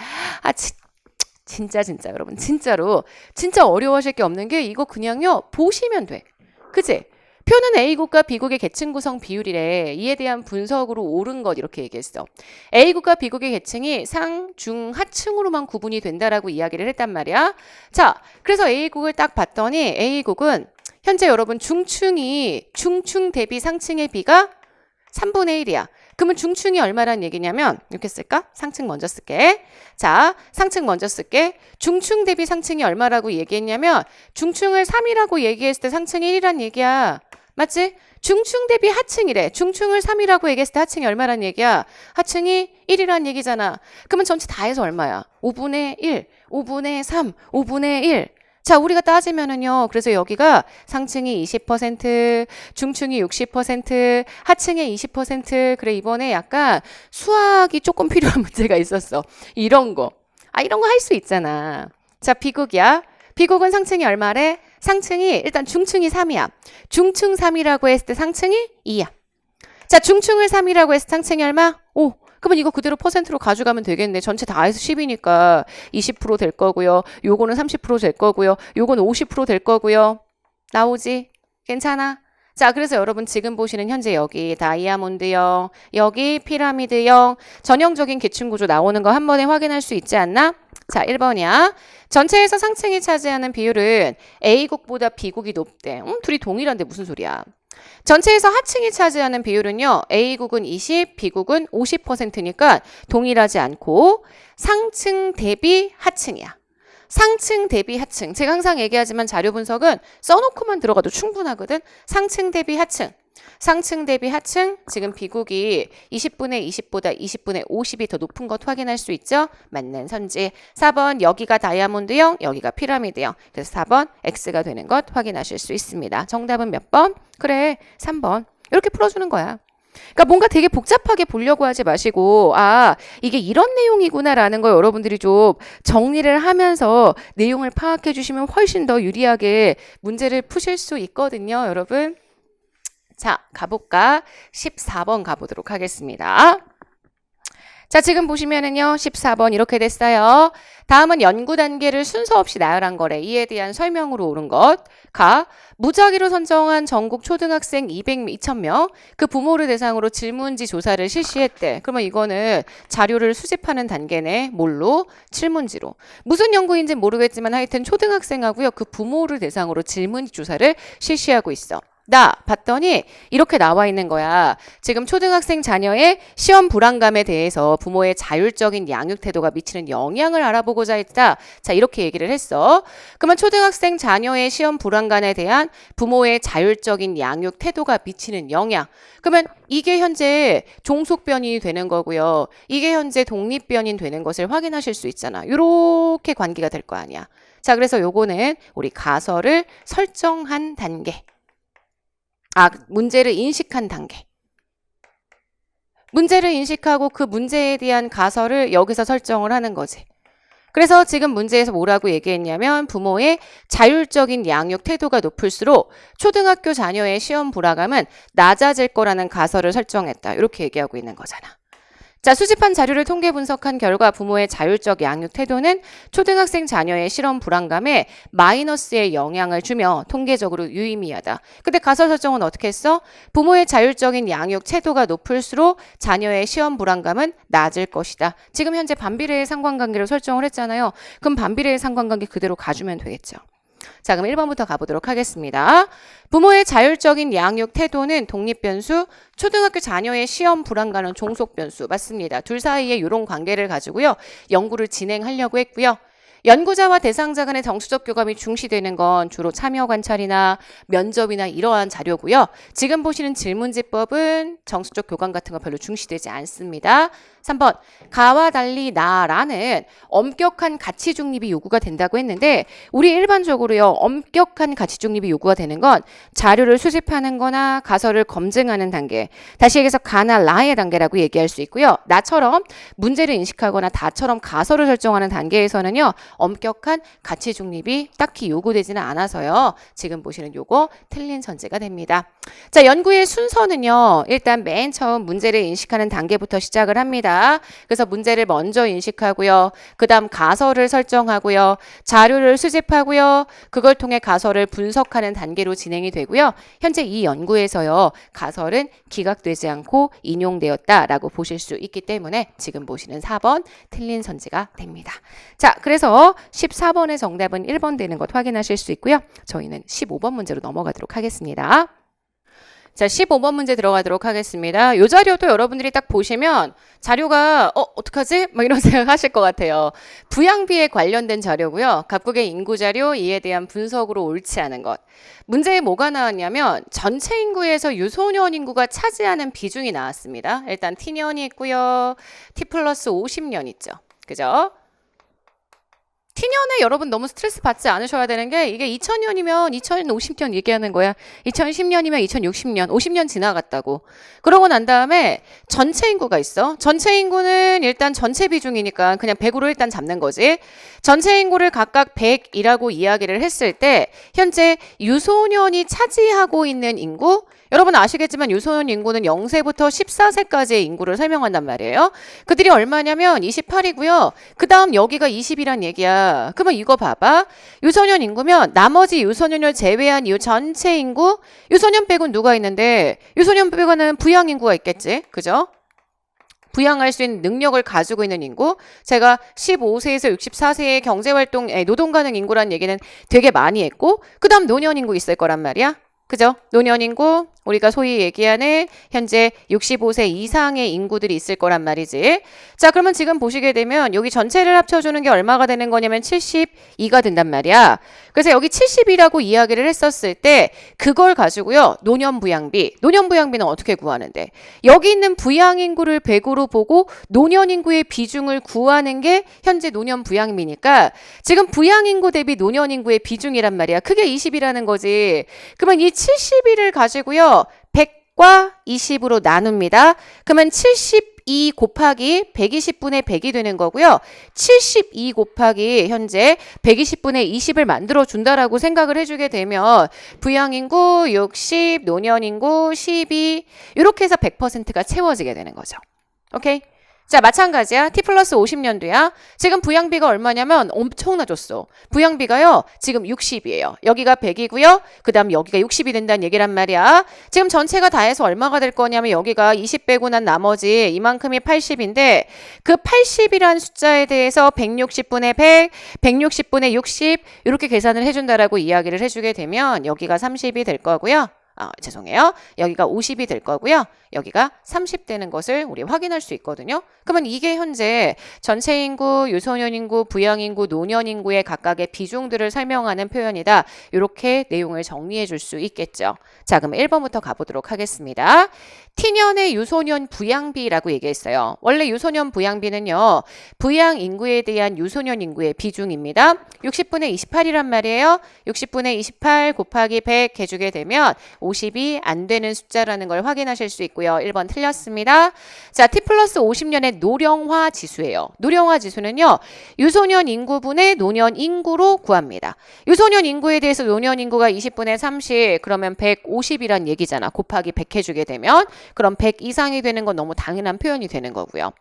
진짜 여러분 진짜로 진짜 어려워하실 게 없는 게 이거 그냥요 보시면 돼. 그치? 표는 A국과 B국의 계층 구성 비율이래. 이에 대한 분석으로 옳은 것 이렇게 얘기했어. A국과 B국의 계층이 상, 중, 하층으로만 구분이 된다라고 이야기를 했단 말이야. 자, 그래서 A국을 딱 봤더니 A국은 현재 여러분 중층 대비 상층의 비가 3분의 1이야. 그러면 중층이 얼마란 얘기냐면 이렇게 쓸까? 상층 먼저 쓸게. 자, 상층 먼저 쓸게. 중층 대비 상층이 얼마라고 얘기했냐면 중층을 3이라고 얘기했을 때 상층이 1이란 얘기야. 맞지? 중층 대비 하층이래. 중층을 3이라고 얘기했을 때 하층이 얼마란 얘기야? 하층이 1이란 얘기잖아. 그러면 전체 다 해서 얼마야? 5분의 1, 5분의 3, 5분의 1. 자, 우리가 따지면은요. 그래서 여기가 상층이 20%, 중층이 60%, 하층이 20%. 그래, 이번에 약간 수학이 조금 필요한 문제가 있었어. 이런 거. 이런 거 할 수 있잖아. 자, B국이야. B국은 상층이 얼마래? 상층이 일단 중층이 3이야. 중층 3이라고 했을 때 상층이 2야. 자, 중층을 3이라고 했을 때 상층이 얼마? 5. 그러면 이거 그대로 퍼센트로 가져가면 되겠네. 전체 다 해서 10이니까 20% 될 거고요. 요거는 30% 될 거고요. 요거는 50% 될 거고요. 나오지? 괜찮아? 자, 그래서 여러분 지금 보시는 현재 여기 다이아몬드형, 여기 피라미드형, 전형적인 계층 구조 나오는 거 한 번에 확인할 수 있지 않나? 자, 1번이야. 전체에서 상층이 차지하는 비율은 A국보다 B국이 높대. 둘이 동일한데 무슨 소리야? 전체에서 하층이 차지하는 비율은요. A국은 20, B국은 50%니까 동일하지 않고 상층 대비 하층이야. 상층 대비 하층. 제가 항상 얘기하지만 자료 분석은 써놓고만 들어가도 충분하거든. 상층 대비 하층. 상층 대비 하층. 지금 B국이 20분의 20보다 20분의 50이 더 높은 것 확인할 수 있죠. 맞는 선지. 4번 여기가 다이아몬드형, 여기가 피라미드형. 그래서 4번 X가 되는 것 확인하실 수 있습니다. 정답은 몇 번? 그래, 3번. 이렇게 풀어주는 거야. 그러니까 뭔가 되게 복잡하게 보려고 하지 마시고 이게 이런 내용이구나라는 거 여러분들이 좀 정리를 하면서 내용을 파악해 주시면 훨씬 더 유리하게 문제를 푸실 수 있거든요, 여러분. 자, 가볼까? 14번 가보도록 하겠습니다. 자, 지금 보시면은요, 14번 이렇게 됐어요. 다음은 연구 단계를 순서 없이 나열한 거래. 이에 대한 설명으로 옳은 것. 가, 무작위로 선정한 전국 초등학생 2,000명, 그 부모를 대상으로 질문지 조사를 실시했대. 그러면 이거는 자료를 수집하는 단계네. 뭘로? 질문지로. 무슨 연구인지 모르겠지만 하여튼 초등학생하고요, 그 부모를 대상으로 질문지 조사를 실시하고 있어. 나 봤더니 이렇게 나와 있는 거야. 지금 초등학생 자녀의 시험 불안감에 대해서 부모의 자율적인 양육 태도가 미치는 영향을 알아보고자 했다. 자, 이렇게 얘기를 했어. 그러면 초등학생 자녀의 시험 불안감에 대한 부모의 자율적인 양육 태도가 미치는 영향. 그러면 이게 현재 종속변이 되는 거고요. 이게 현재 독립변이 되는 것을 확인하실 수 있잖아. 이렇게 관계가 될 거 아니야. 자, 그래서 요거는 우리 가설을 설정한 단계. 문제를 인식한 단계. 문제를 인식하고 그 문제에 대한 가설을 여기서 설정을 하는 거지. 그래서 지금 문제에서 뭐라고 얘기했냐면 부모의 자율적인 양육 태도가 높을수록 초등학교 자녀의 시험 불안감은 낮아질 거라는 가설을 설정했다. 이렇게 얘기하고 있는 거잖아. 자, 수집한 자료를 통계 분석한 결과 부모의 자율적 양육 태도는 초등학생 자녀의 실험 불안감에 마이너스의 영향을 주며 통계적으로 유의미하다. 근데 가설 설정은 어떻게 했어? 부모의 자율적인 양육 태도가 높을수록 자녀의 시험 불안감은 낮을 것이다. 지금 현재 반비례의 상관관계로 설정을 했잖아요. 그럼 반비례의 상관관계 그대로 가주면 되겠죠. 자, 그럼 1번부터 가보도록 하겠습니다. 부모의 자율적인 양육 태도는 독립변수, 초등학교 자녀의 시험 불안감은 종속변수. 맞습니다. 둘 사이에 이런 관계를 가지고요. 연구를 진행하려고 했고요. 연구자와 대상자 간의 정수적 교감이 중시되는 건 주로 참여 관찰이나 면접이나 이러한 자료고요. 지금 보시는 질문지법은 정수적 교감 같은 거 별로 중시되지 않습니다. 3번, 가와 달리 나라는 엄격한 가치 중립이 요구가 된다고 했는데 우리 일반적으로요. 엄격한 가치 중립이 요구가 되는 건 자료를 수집하는 거나 가설을 검증하는 단계. 다시 얘기해서 가나 라의 단계라고 얘기할 수 있고요. 나처럼 문제를 인식하거나 다처럼 가설을 설정하는 단계에서는요. 엄격한 가치 중립이 딱히 요구되지는 않아서요. 지금 보시는 요거 틀린 선지가 됩니다. 자, 연구의 순서는요. 일단 맨 처음 문제를 인식하는 단계부터 시작을 합니다. 그래서 문제를 먼저 인식하고요. 그 다음 가설을 설정하고요. 자료를 수집하고요. 그걸 통해 가설을 분석하는 단계로 진행이 되고요. 현재 이 연구에서요. 가설은 기각되지 않고 인용되었다라고 보실 수 있기 때문에 지금 보시는 4번 틀린 선지가 됩니다. 자, 그래서 14번의 정답은 1번 되는 것 확인하실 수 있고요. 저희는 15번 문제로 넘어가도록 하겠습니다. 자, 15번 문제 들어가도록 하겠습니다. 이 자료도 여러분들이 딱 보시면 자료가 어떡하지? 막 이런 생각 하실 것 같아요. 부양비에 관련된 자료고요. 각국의 인구 자료, 이에 대한 분석으로 옳지 않은 것. 문제에 뭐가 나왔냐면 전체 인구에서 유소년 인구가 차지하는 비중이 나왔습니다. 일단 T년이 있고요. T 플러스 50년 있죠. 그죠? T년에 여러분 너무 스트레스 받지 않으셔야 되는 게 이게 2000년이면 2050년 얘기하는 거야. 2010년이면 2060년, 50년 지나갔다고. 그러고 난 다음에 전체 인구가 있어. 전체 인구는 일단 전체 비중이니까 그냥 100으로 일단 잡는 거지. 전체 인구를 각각 100이라고 이야기를 했을 때 현재 유소년이 차지하고 있는 인구, 여러분 아시겠지만 유소년 인구는 0세부터 14세까지의 인구를 설명한단 말이에요. 그들이 얼마냐면 28이고요. 그 다음 여기가 20이란 얘기야. 그러면 이거 봐봐. 유소년 인구면 나머지 유소년을 제외한 이 전체 인구, 유소년 빼고는 누가 있는데 유소년 빼고는 부양 인구가 있겠지. 그죠? 부양할 수 있는 능력을 가지고 있는 인구. 제가 15세에서 64세의 경제활동, 노동 가능 인구라는 얘기는 되게 많이 했고 그 다음 노년 인구 있을 거란 말이야. 그죠? 노년 인구, 우리가 소위 얘기하는 현재 65세 이상의 인구들이 있을 거란 말이지. 자, 그러면 지금 보시게 되면 여기 전체를 합쳐주는 게 얼마가 되는 거냐면 72가 된단 말이야. 그래서 여기 70이라고 이야기를 했었을 때 그걸 가지고요. 노년 부양비는 어떻게 구하는데? 여기 있는 부양 인구를 100으로 보고 노년 인구의 비중을 구하는 게 현재 노년 부양비니까 지금 부양 인구 대비 노년 인구의 비중이란 말이야. 그게 20이라는 거지. 그러면 이 72를 가지고요. 100과 20으로 나눕니다. 그러면 72 곱하기 120분의 100이 되는 거고요. 72 곱하기 현재 120분의 20을 만들어준다라고 생각을 해주게 되면 부양인구 60, 노년인구 12 이렇게 해서 100%가 채워지게 되는 거죠. 오케이? 자, 마찬가지야. T 플러스 50년도야. 지금 부양비가 얼마냐면 엄청나졌어. 부양비가요, 지금 60이에요. 여기가 100이고요. 그 다음 여기가 60이 된다는 얘기란 말이야. 지금 전체가 다 해서 얼마가 될 거냐면 여기가 20 빼고 난 나머지 이만큼이 80인데 그 80이란 숫자에 대해서 160분의 100, 160분의 60 이렇게 계산을 해준다라고 이야기를 해주게 되면 여기가 30이 될 거고요. 죄송해요. 여기가 50이 될 거고요. 여기가 30 되는 것을 우리 확인할 수 있거든요. 그러면 이게 현재 전체 인구, 유소년 인구, 부양 인구, 노년 인구의 각각의 비중들을 설명하는 표현이다. 이렇게 내용을 정리해 줄 수 있겠죠. 자, 그럼 1번부터 가보도록 하겠습니다. T년의 유소년 부양비라고 얘기했어요. 원래 유소년 부양비는요, 부양 인구에 대한 유소년 인구의 비중입니다. 60분의 28이란 말이에요. 60분의 28 곱하기 100 해주게 되면 50이 안 되는 숫자라는 걸 확인하실 수 있고요. 1번 틀렸습니다. 자, T 플러스 50년의 노령화 지수예요. 노령화 지수는요, 유소년 인구분의 노년 인구로 구합니다. 유소년 인구에 대해서 노년 인구가 20분의 30, 그러면 150이란 얘기잖아. 곱하기 100 해주게 되면. 그럼 100 이상이 되는 건 너무 당연한 표현이 되는 거고요.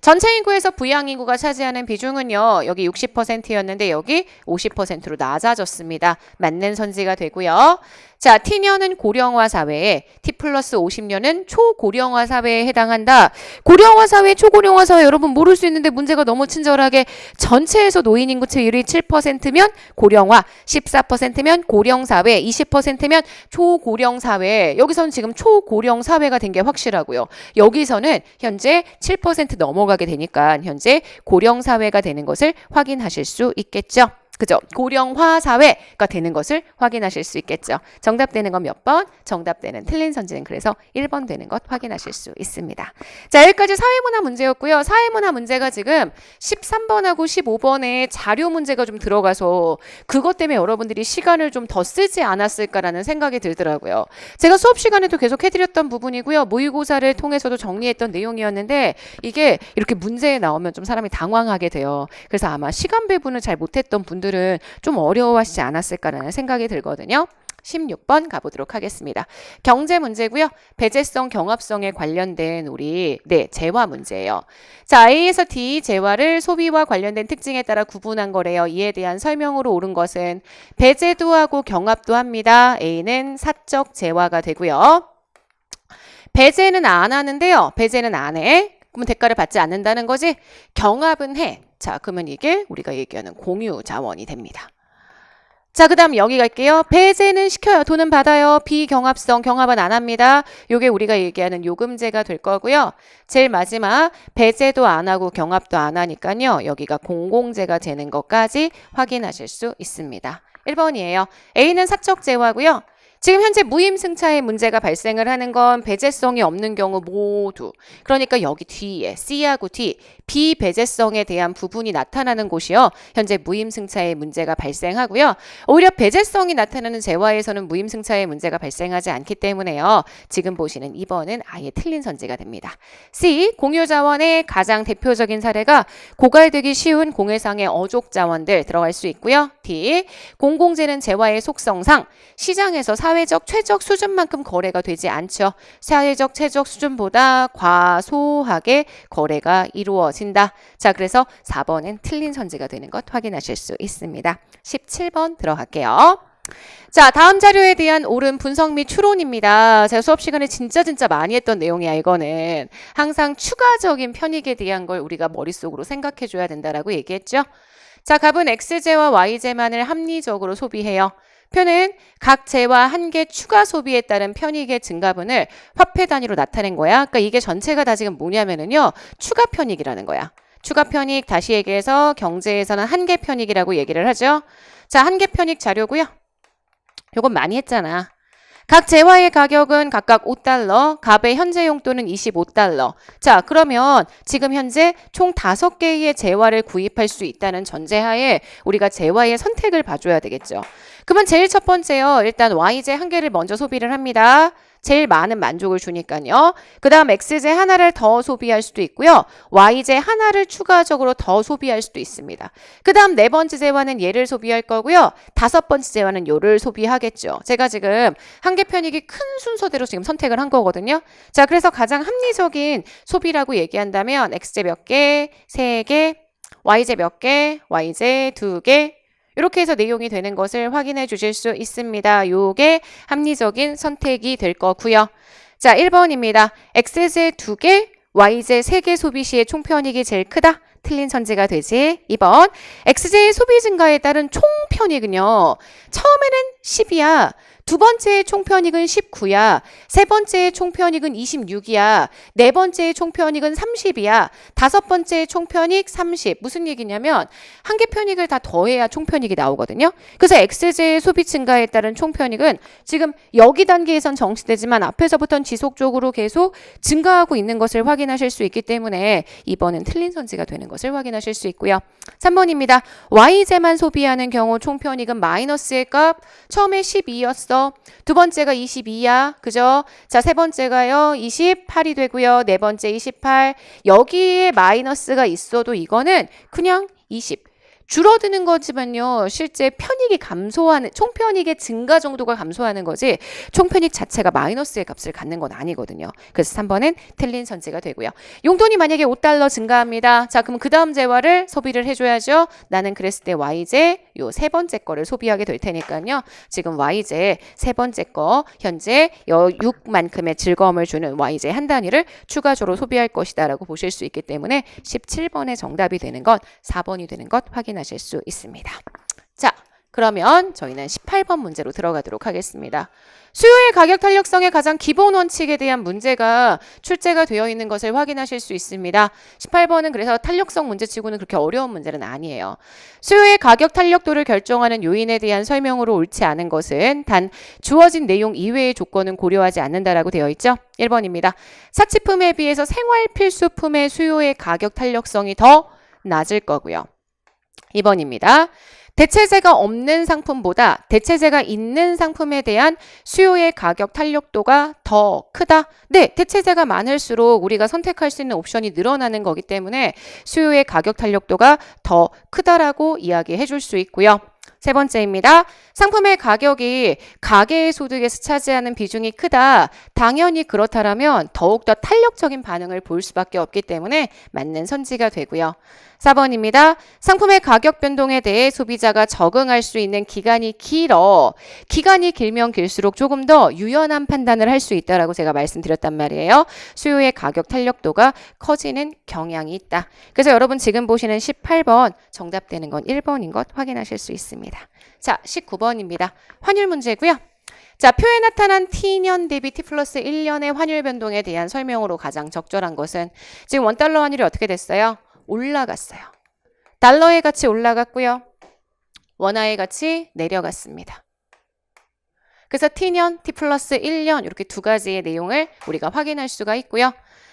전체 인구에서 부양 인구가 차지하는 비중은요, 여기 60%였는데 여기 50%로 낮아졌습니다. 맞는 선지가 되고요. 자, T년은 고령화 사회에, T 플러스 50년은 초고령화 사회에 해당한다. 고령화 사회, 초고령화 사회 여러분 모를 수 있는데 문제가 너무 친절하게 전체에서 노인 인구 체율이 7%면 고령화, 14%면 고령 사회, 20%면 초고령 사회. 여기서는 지금 초고령 사회가 된 게 확실하고요. 여기서는 현재 7% 넘어가게 되니까 현재 고령 사회가 되는 것을 확인하실 수 있겠죠. 그죠? 고령화 사회가 되는 것을 확인하실 수 있겠죠. 정답 되는 건 몇 번? 정답 되는 틀린 선지는 그래서 1번 되는 것 확인하실 수 있습니다. 자, 여기까지 사회문화 문제였고요. 사회문화 문제가 지금 13번하고 15번에 자료 문제가 좀 들어가서 그것 때문에 여러분들이 시간을 좀 더 쓰지 않았을까라는 생각이 들더라고요. 제가 수업 시간에도 계속 해드렸던 부분이고요. 모의고사를 통해서도 정리했던 내용이었는데 이게 이렇게 문제에 나오면 좀 사람이 당황하게 돼요. 그래서 아마 시간 배분을 잘 못했던 분들은 좀 어려워하시지 않았을까라는 생각이 들거든요. 16번 가보도록 하겠습니다. 경제 문제고요. 배제성, 경합성에 관련된 우리 재화 문제예요. 자, A에서 D 재화를 소비와 관련된 특징에 따라 구분한 거래요. 이에 대한 설명으로 옳은 것은 배제도 하고 경합도 합니다. A는 사적 재화가 되고요. 배제는 안 하는데요. 배제는 안 해. 그러면 대가를 받지 않는다는 거지. 경합은 해. 자, 그러면 이게 우리가 얘기하는 공유 자원이 됩니다. 자, 그 다음 여기 갈게요. 배제는 시켜요. 돈은 받아요. 비경합성, 경합은 안 합니다. 요게 우리가 얘기하는 요금제가 될 거고요. 제일 마지막 배제도 안 하고 경합도 안 하니까요. 여기가 공공재가 되는 것까지 확인하실 수 있습니다. 1번이에요. A는 사적 재화고요. 지금 현재 무임승차의 문제가 발생을 하는 건 배제성이 없는 경우 모두, 그러니까 여기 뒤에 C하고 D, 비배제성에 대한 부분이 나타나는 곳이요. 현재 무임승차의 문제가 발생하고요. 오히려 배제성이 나타나는 재화에서는 무임승차의 문제가 발생하지 않기 때문에요. 지금 보시는 2번은 아예 틀린 선지가 됩니다. C, 공유자원의 가장 대표적인 사례가 고갈되기 쉬운 공해상의 어족자원들 들어갈 수 있고요. D, 공공재는 재화의 속성상 시장에서 사회적 최적 수준만큼 거래가 되지 않죠. 사회적 최적 수준보다 과소하게 거래가 이루어진다. 자, 그래서 4번은 틀린 선지가 되는 것 확인하실 수 있습니다. 17번 들어갈게요. 자, 다음 자료에 대한 옳은 분석 및 추론입니다. 제가 수업 시간에 진짜 많이 했던 내용이야. 이거는 항상 추가적인 편익에 대한 걸 우리가 머릿속으로 생각해 줘야 된다라고 얘기했죠. 자, 값은 X제와 Y제만을 합리적으로 소비해요. 표는 각 재와 한 개 추가 소비에 따른 편익의 증가분을 화폐 단위로 나타낸 거야. 그러니까 이게 전체가 다 지금 뭐냐면은요, 추가 편익이라는 거야. 추가 편익 다시 얘기해서 경제에서는 한 개 편익이라고 얘기를 하죠. 자, 한 개 편익 자료고요. 요건 많이 했잖아. 각 재화의 가격은 각각 5달러, 값의 현재 용도는 25달러. 자, 그러면 지금 현재 총 5개의 재화를 구입할 수 있다는 전제하에 우리가 재화의 선택을 봐줘야 되겠죠. 그러면 제일 첫 번째요. 일단 Y제 한 개를 먼저 소비를 합니다. 제일 많은 만족을 주니까요. 그 다음 XJ 하나를 더 소비할 수도 있고요. YJ 하나를 추가적으로 더 소비할 수도 있습니다. 그 다음 네 번째 재화는 얘를 소비할 거고요. 다섯 번째 재화는 요를 소비하겠죠. 제가 지금 한계 편익이 큰 순서대로 지금 선택을 한 거거든요. 자, 그래서 가장 합리적인 소비라고 얘기한다면 XJ 몇 개, 3개, YJ 몇 개, YJ 2개, 이렇게 해서 내용이 되는 것을 확인해 주실 수 있습니다. 요게 합리적인 선택이 될 거고요. 자, 1번입니다. XJ 2개, YJ 3개 소비 시의 총편익이 제일 크다. 틀린 선지가 되지. 2번. XJ 소비 증가에 따른 총편익은요. 처음에는 10이야. 두 번째의 총편익은 19야. 세 번째의 총편익은 26이야. 네 번째의 총편익은 30이야. 다섯 번째의 총편익 30. 무슨 얘기냐면 한계 편익을 다 더해야 총편익이 나오거든요. 그래서 XJ의 소비 증가에 따른 총편익은 지금 여기 단계에선 정시되지만 앞에서부터는 지속적으로 계속 증가하고 있는 것을 확인하실 수 있기 때문에 2번은 틀린 선지가 되는 것을 확인하실 수 있고요. 3번입니다. YJ만 소비하는 경우 총편익은 마이너스의 값 처음에 12였어. 두 번째가 22야. 그죠? 자, 세 번째가요. 28이 되고요. 네 번째 28. 여기에 마이너스가 있어도 이거는 그냥 20. 줄어드는 거지만요. 실제 편익이 감소하는, 총편익의 증가 정도가 감소하는 거지 총편익 자체가 마이너스의 값을 갖는 건 아니거든요. 그래서 3번은 틀린 선지가 되고요. 용돈이 만약에 5달러 증가합니다. 자, 그럼 그 다음 재화를 소비를 해줘야죠. 나는 그랬을 때 YJ 요 세 번째 거를 소비하게 될 테니까요. 지금 YJ 세 번째 거 현재 6만큼의 즐거움을 주는 YJ 한 단위를 추가적으로 소비할 것이다 라고 보실 수 있기 때문에 17번의 정답이 되는 것 4번이 되는 것 확인하실 수 있습니다. 자, 그러면 저희는 18번 문제로 들어가도록 하겠습니다. 수요의 가격 탄력성의 가장 기본 원칙에 대한 문제가 출제가 되어 있는 것을 확인하실 수 있습니다. 18번은 그래서 탄력성 문제치고는 그렇게 어려운 문제는 아니에요. 수요의 가격 탄력도를 결정하는 요인에 대한 설명으로 옳지 않은 것은 단 주어진 내용 이외의 조건은 고려하지 않는다라고 되어 있죠. 1번입니다. 사치품에 비해서 생활 필수품의 수요의 가격 탄력성이 더 낮을 거고요. 2번입니다. 대체재가 없는 상품보다 대체재가 있는 상품에 대한 수요의 가격 탄력도가 더 크다. 네, 대체재가 많을수록 우리가 선택할 수 있는 옵션이 늘어나는 거기 때문에 수요의 가격 탄력도가 더 크다라고 이야기해 줄 수 있고요. 세 번째입니다. 상품의 가격이 가계의 소득에서 차지하는 비중이 크다. 당연히 그렇다라면 더욱더 탄력적인 반응을 보일 수밖에 없기 때문에 맞는 선지가 되고요. 4번입니다. 상품의 가격 변동에 대해 소비자가 적응할 수 있는 기간이 길어. 기간이 길면 길수록 조금 더 유연한 판단을 할 수 있다라고 제가 말씀드렸단 말이에요. 수요의 가격 탄력도가 커지는 경향이 있다. 그래서 여러분 지금 보시는 18번 정답되는 건 1번인 것 확인하실 수 있습니다. 자, 19번입니다. 환율 문제고요. 자, 표에 나타난 T년 대비 T 플러스 1년의 환율 변동에 대한 설명으로 가장 적절한 것은 지금 원달러 환율이 어떻게 됐어요? 올라갔어요. 달러의 가치 올라갔고요. 원화의 가치 내려갔습니다. 그래서 T년, T 플러스 1년 이렇게 두 가지의 내용을 우리가 확인할 수가 있고요.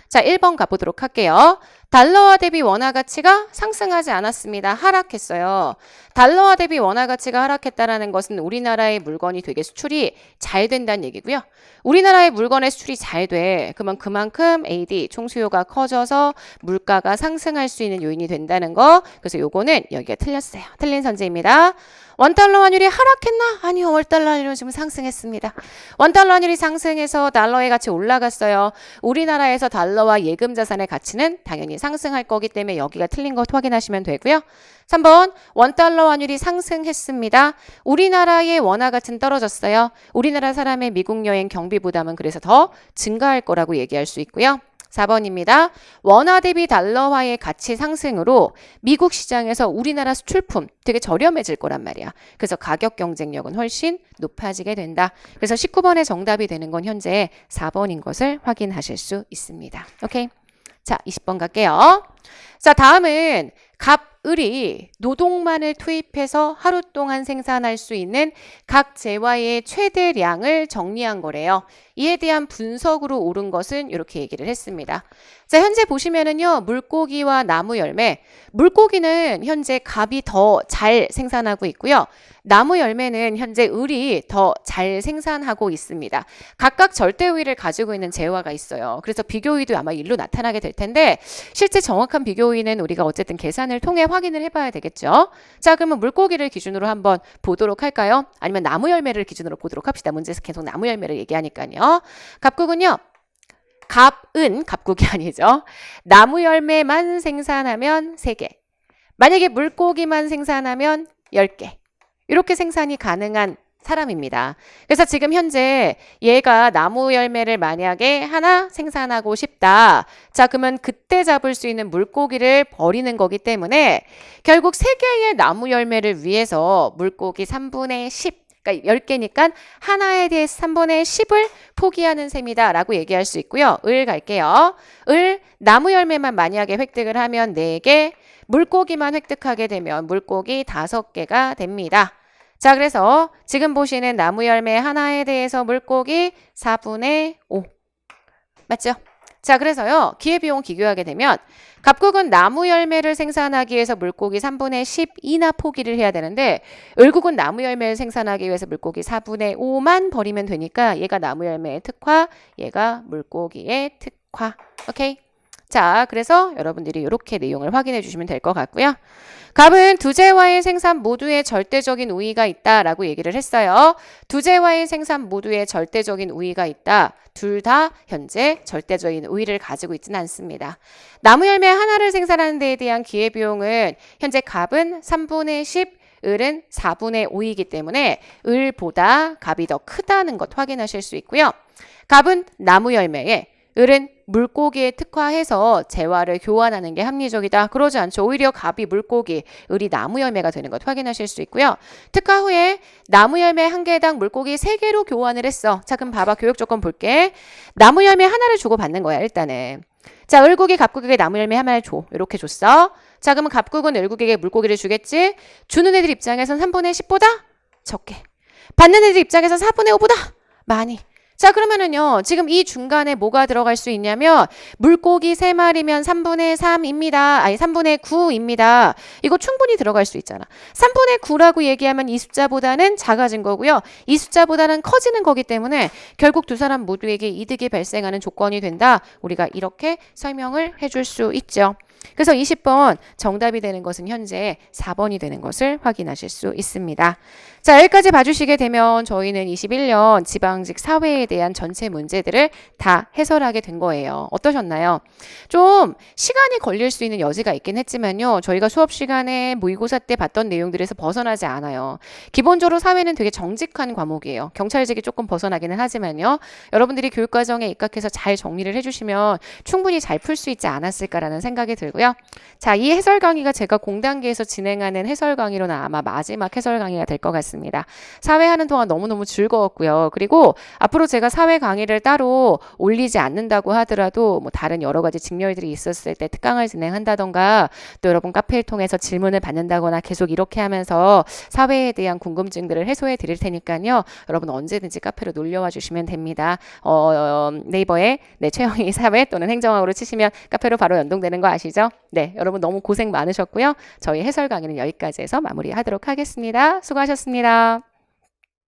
자, 1번 가보도록 할게요. 달러화 대비 원화 가치가 상승하지 않았습니다. 하락했어요. 달러화 대비 원화 가치가 하락했다라는 것은 우리나라의 물건이 되게 수출이 잘 된다는 얘기고요. 우리나라의 물건의 수출이 잘 돼. 그러면 그만큼 AD 총수요가 커져서 물가가 상승할 수 있는 요인이 된다는 거. 그래서 요거는 여기가 틀렸어요. 틀린 선지입니다. 원달러 환율이 하락했나? 아니요. 원달러 환율은 지금 상승했습니다. 원달러 환율이 상승해서 달러의 가치 올라갔어요. 우리나라에서 달러와 예금 자산의 가치는 당연히 상승할 거기 때문에 여기가 틀린 것 확인하시면 되고요. 3번 원달러 환율이 상승했습니다. 우리나라의 원화 가치는 떨어졌어요. 우리나라 사람의 미국 여행 경비 부담은 그래서 더 증가할 거라고 얘기할 수 있고요. 4번입니다. 원화 대비 달러화의 가치 상승으로 미국 시장에서 우리나라 수출품 되게 저렴해질 거란 말이야. 그래서 가격 경쟁력은 훨씬 높아지게 된다. 그래서 19번의 정답이 되는 건 현재 4번인 것을 확인하실 수 있습니다. 오케이. 자, 20번 갈게요. 자, 다음은 값 을이 노동만을 투입해서 하루 동안 생산할 수 있는 각 재화의 최대량을 정리한 거래요. 이에 대한 분석으로 옳은 것은 이렇게 얘기를 했습니다. 자, 현재 보시면은요, 물고기와 나무 열매. 물고기는 현재 갑이 더 잘 생산하고 있고요. 나무 열매는 현재 을이 더 잘 생산하고 있습니다. 각각 절대 우위를 가지고 있는 재화가 있어요. 그래서 비교 우위도 아마 일로 나타나게 될 텐데 실제 정확한 비교 우위는 우리가 어쨌든 계산을 통해 확인을 해봐야 되겠죠. 자, 그러면 물고기를 기준으로 한번 보도록 할까요? 아니면 나무 열매를 기준으로 보도록 합시다. 문제에서 계속 나무 열매를 얘기하니까요. 갑국은요. 갑은 갑국이 아니죠. 나무 열매만 생산하면 3개. 만약에 물고기만 생산하면 10개. 이렇게 생산이 가능한 사람입니다. 그래서 지금 현재 얘가 나무 열매를 만약에 하나 생산하고 싶다. 자, 그러면 그때 잡을 수 있는 물고기를 버리는 거기 때문에 결국 3개의 나무 열매를 위해서 물고기 3분의 10, 그러니까 10개니까 하나에 대해서 3분의 10을 포기하는 셈이다 라고 얘기할 수 있고요. 을 갈게요. 을 나무 열매만 만약에 획득을 하면 4개, 물고기만 획득하게 되면 물고기 5개가 됩니다. 자, 그래서 지금 보시는 나무 열매 하나에 대해서 물고기 4분의 5. 맞죠? 자, 그래서요. 기회비용 비교하게 되면 갑국은 나무 열매를 생산하기 위해서 물고기 3분의 10이나 포기를 해야 되는데 을국은 나무 열매를 생산하기 위해서 물고기 4분의 5만 버리면 되니까 얘가 나무 열매의 특화, 얘가 물고기의 특화. 오케이? 자, 그래서 여러분들이 이렇게 내용을 확인해 주시면 될 것 같고요. 갑은 두 재화의 생산 모두에 절대적인 우위가 있다라고 얘기를 했어요. 두 재화의 생산 모두에 절대적인 우위가 있다. 둘 다 현재 절대적인 우위를 가지고 있지는 않습니다. 나무 열매 하나를 생산하는 데에 대한 기회비용은 현재 갑은 3분의 10, 을은 4분의 5이기 때문에 을보다 갑이 더 크다는 것 확인하실 수 있고요. 갑은 나무 열매에 을은 물고기에 특화해서 재화를 교환하는 게 합리적이다. 그러지 않죠. 오히려 갑이 물고기, 을이 나무 열매가 되는 것 확인하실 수 있고요. 특화 후에 나무 열매 1개당 물고기 3개로 교환을 했어. 자, 그럼 봐봐. 교육 조건 볼게. 나무 열매 하나를 주고 받는 거야, 일단은. 자, 을국이 갑국에게 나무 열매 하나를 줘. 이렇게 줬어. 자, 그러면 갑국은 을국에게 물고기를 주겠지. 주는 애들 입장에선 3분의 10보다 적게. 받는 애들 입장에선 4분의 5보다 많이. 자, 그러면은요, 지금 이 중간에 뭐가 들어갈 수 있냐면, 물고기 3마리면 3분의 3입니다. 아니, 3분의 9입니다. 이거 충분히 들어갈 수 있잖아. 3분의 9라고 얘기하면 이 숫자보다는 작아진 거고요. 이 숫자보다는 커지는 거기 때문에 결국 두 사람 모두에게 이득이 발생하는 조건이 된다. 우리가 이렇게 설명을 해줄 수 있죠. 그래서 20번 정답이 되는 것은 현재 4번이 되는 것을 확인하실 수 있습니다. 자, 여기까지 봐주시게 되면 저희는 21년 지방직 사회에 대한 전체 문제들을 다 해설하게 된 거예요. 어떠셨나요? 좀 시간이 걸릴 수 있는 여지가 있긴 했지만요. 저희가 수업 시간에 모의고사 때 봤던 내용들에서 벗어나지 않아요. 기본적으로 사회는 되게 정직한 과목이에요. 경찰직이 조금 벗어나기는 하지만요. 여러분들이 교육과정에 입각해서 잘 정리를 해주시면 충분히 잘 풀 수 있지 않았을까라는 생각이 들고요. 자, 이 해설 강의가 제가 공단계에서 진행하는 해설 강의로는 아마 마지막 해설 강의가 될 것 같습니다. 사회하는 동안 너무너무 즐거웠고요. 그리고 앞으로 제가 사회 강의를 따로 올리지 않는다고 하더라도 뭐 다른 여러 가지 직렬들이 있었을 때 특강을 진행한다던가 또 여러분 카페를 통해서 질문을 받는다거나 계속 이렇게 하면서 사회에 대한 궁금증들을 해소해 드릴 테니까요. 여러분 언제든지 카페로 놀려와 주시면 됩니다. 네이버에 최영희 사회 또는 행정학으로 치시면 카페로 바로 연동되는 거 아시죠? 네, 여러분 너무 고생 많으셨고요. 저희 해설 강의는 여기까지 해서 마무리하도록 하겠습니다. 수고하셨습니다.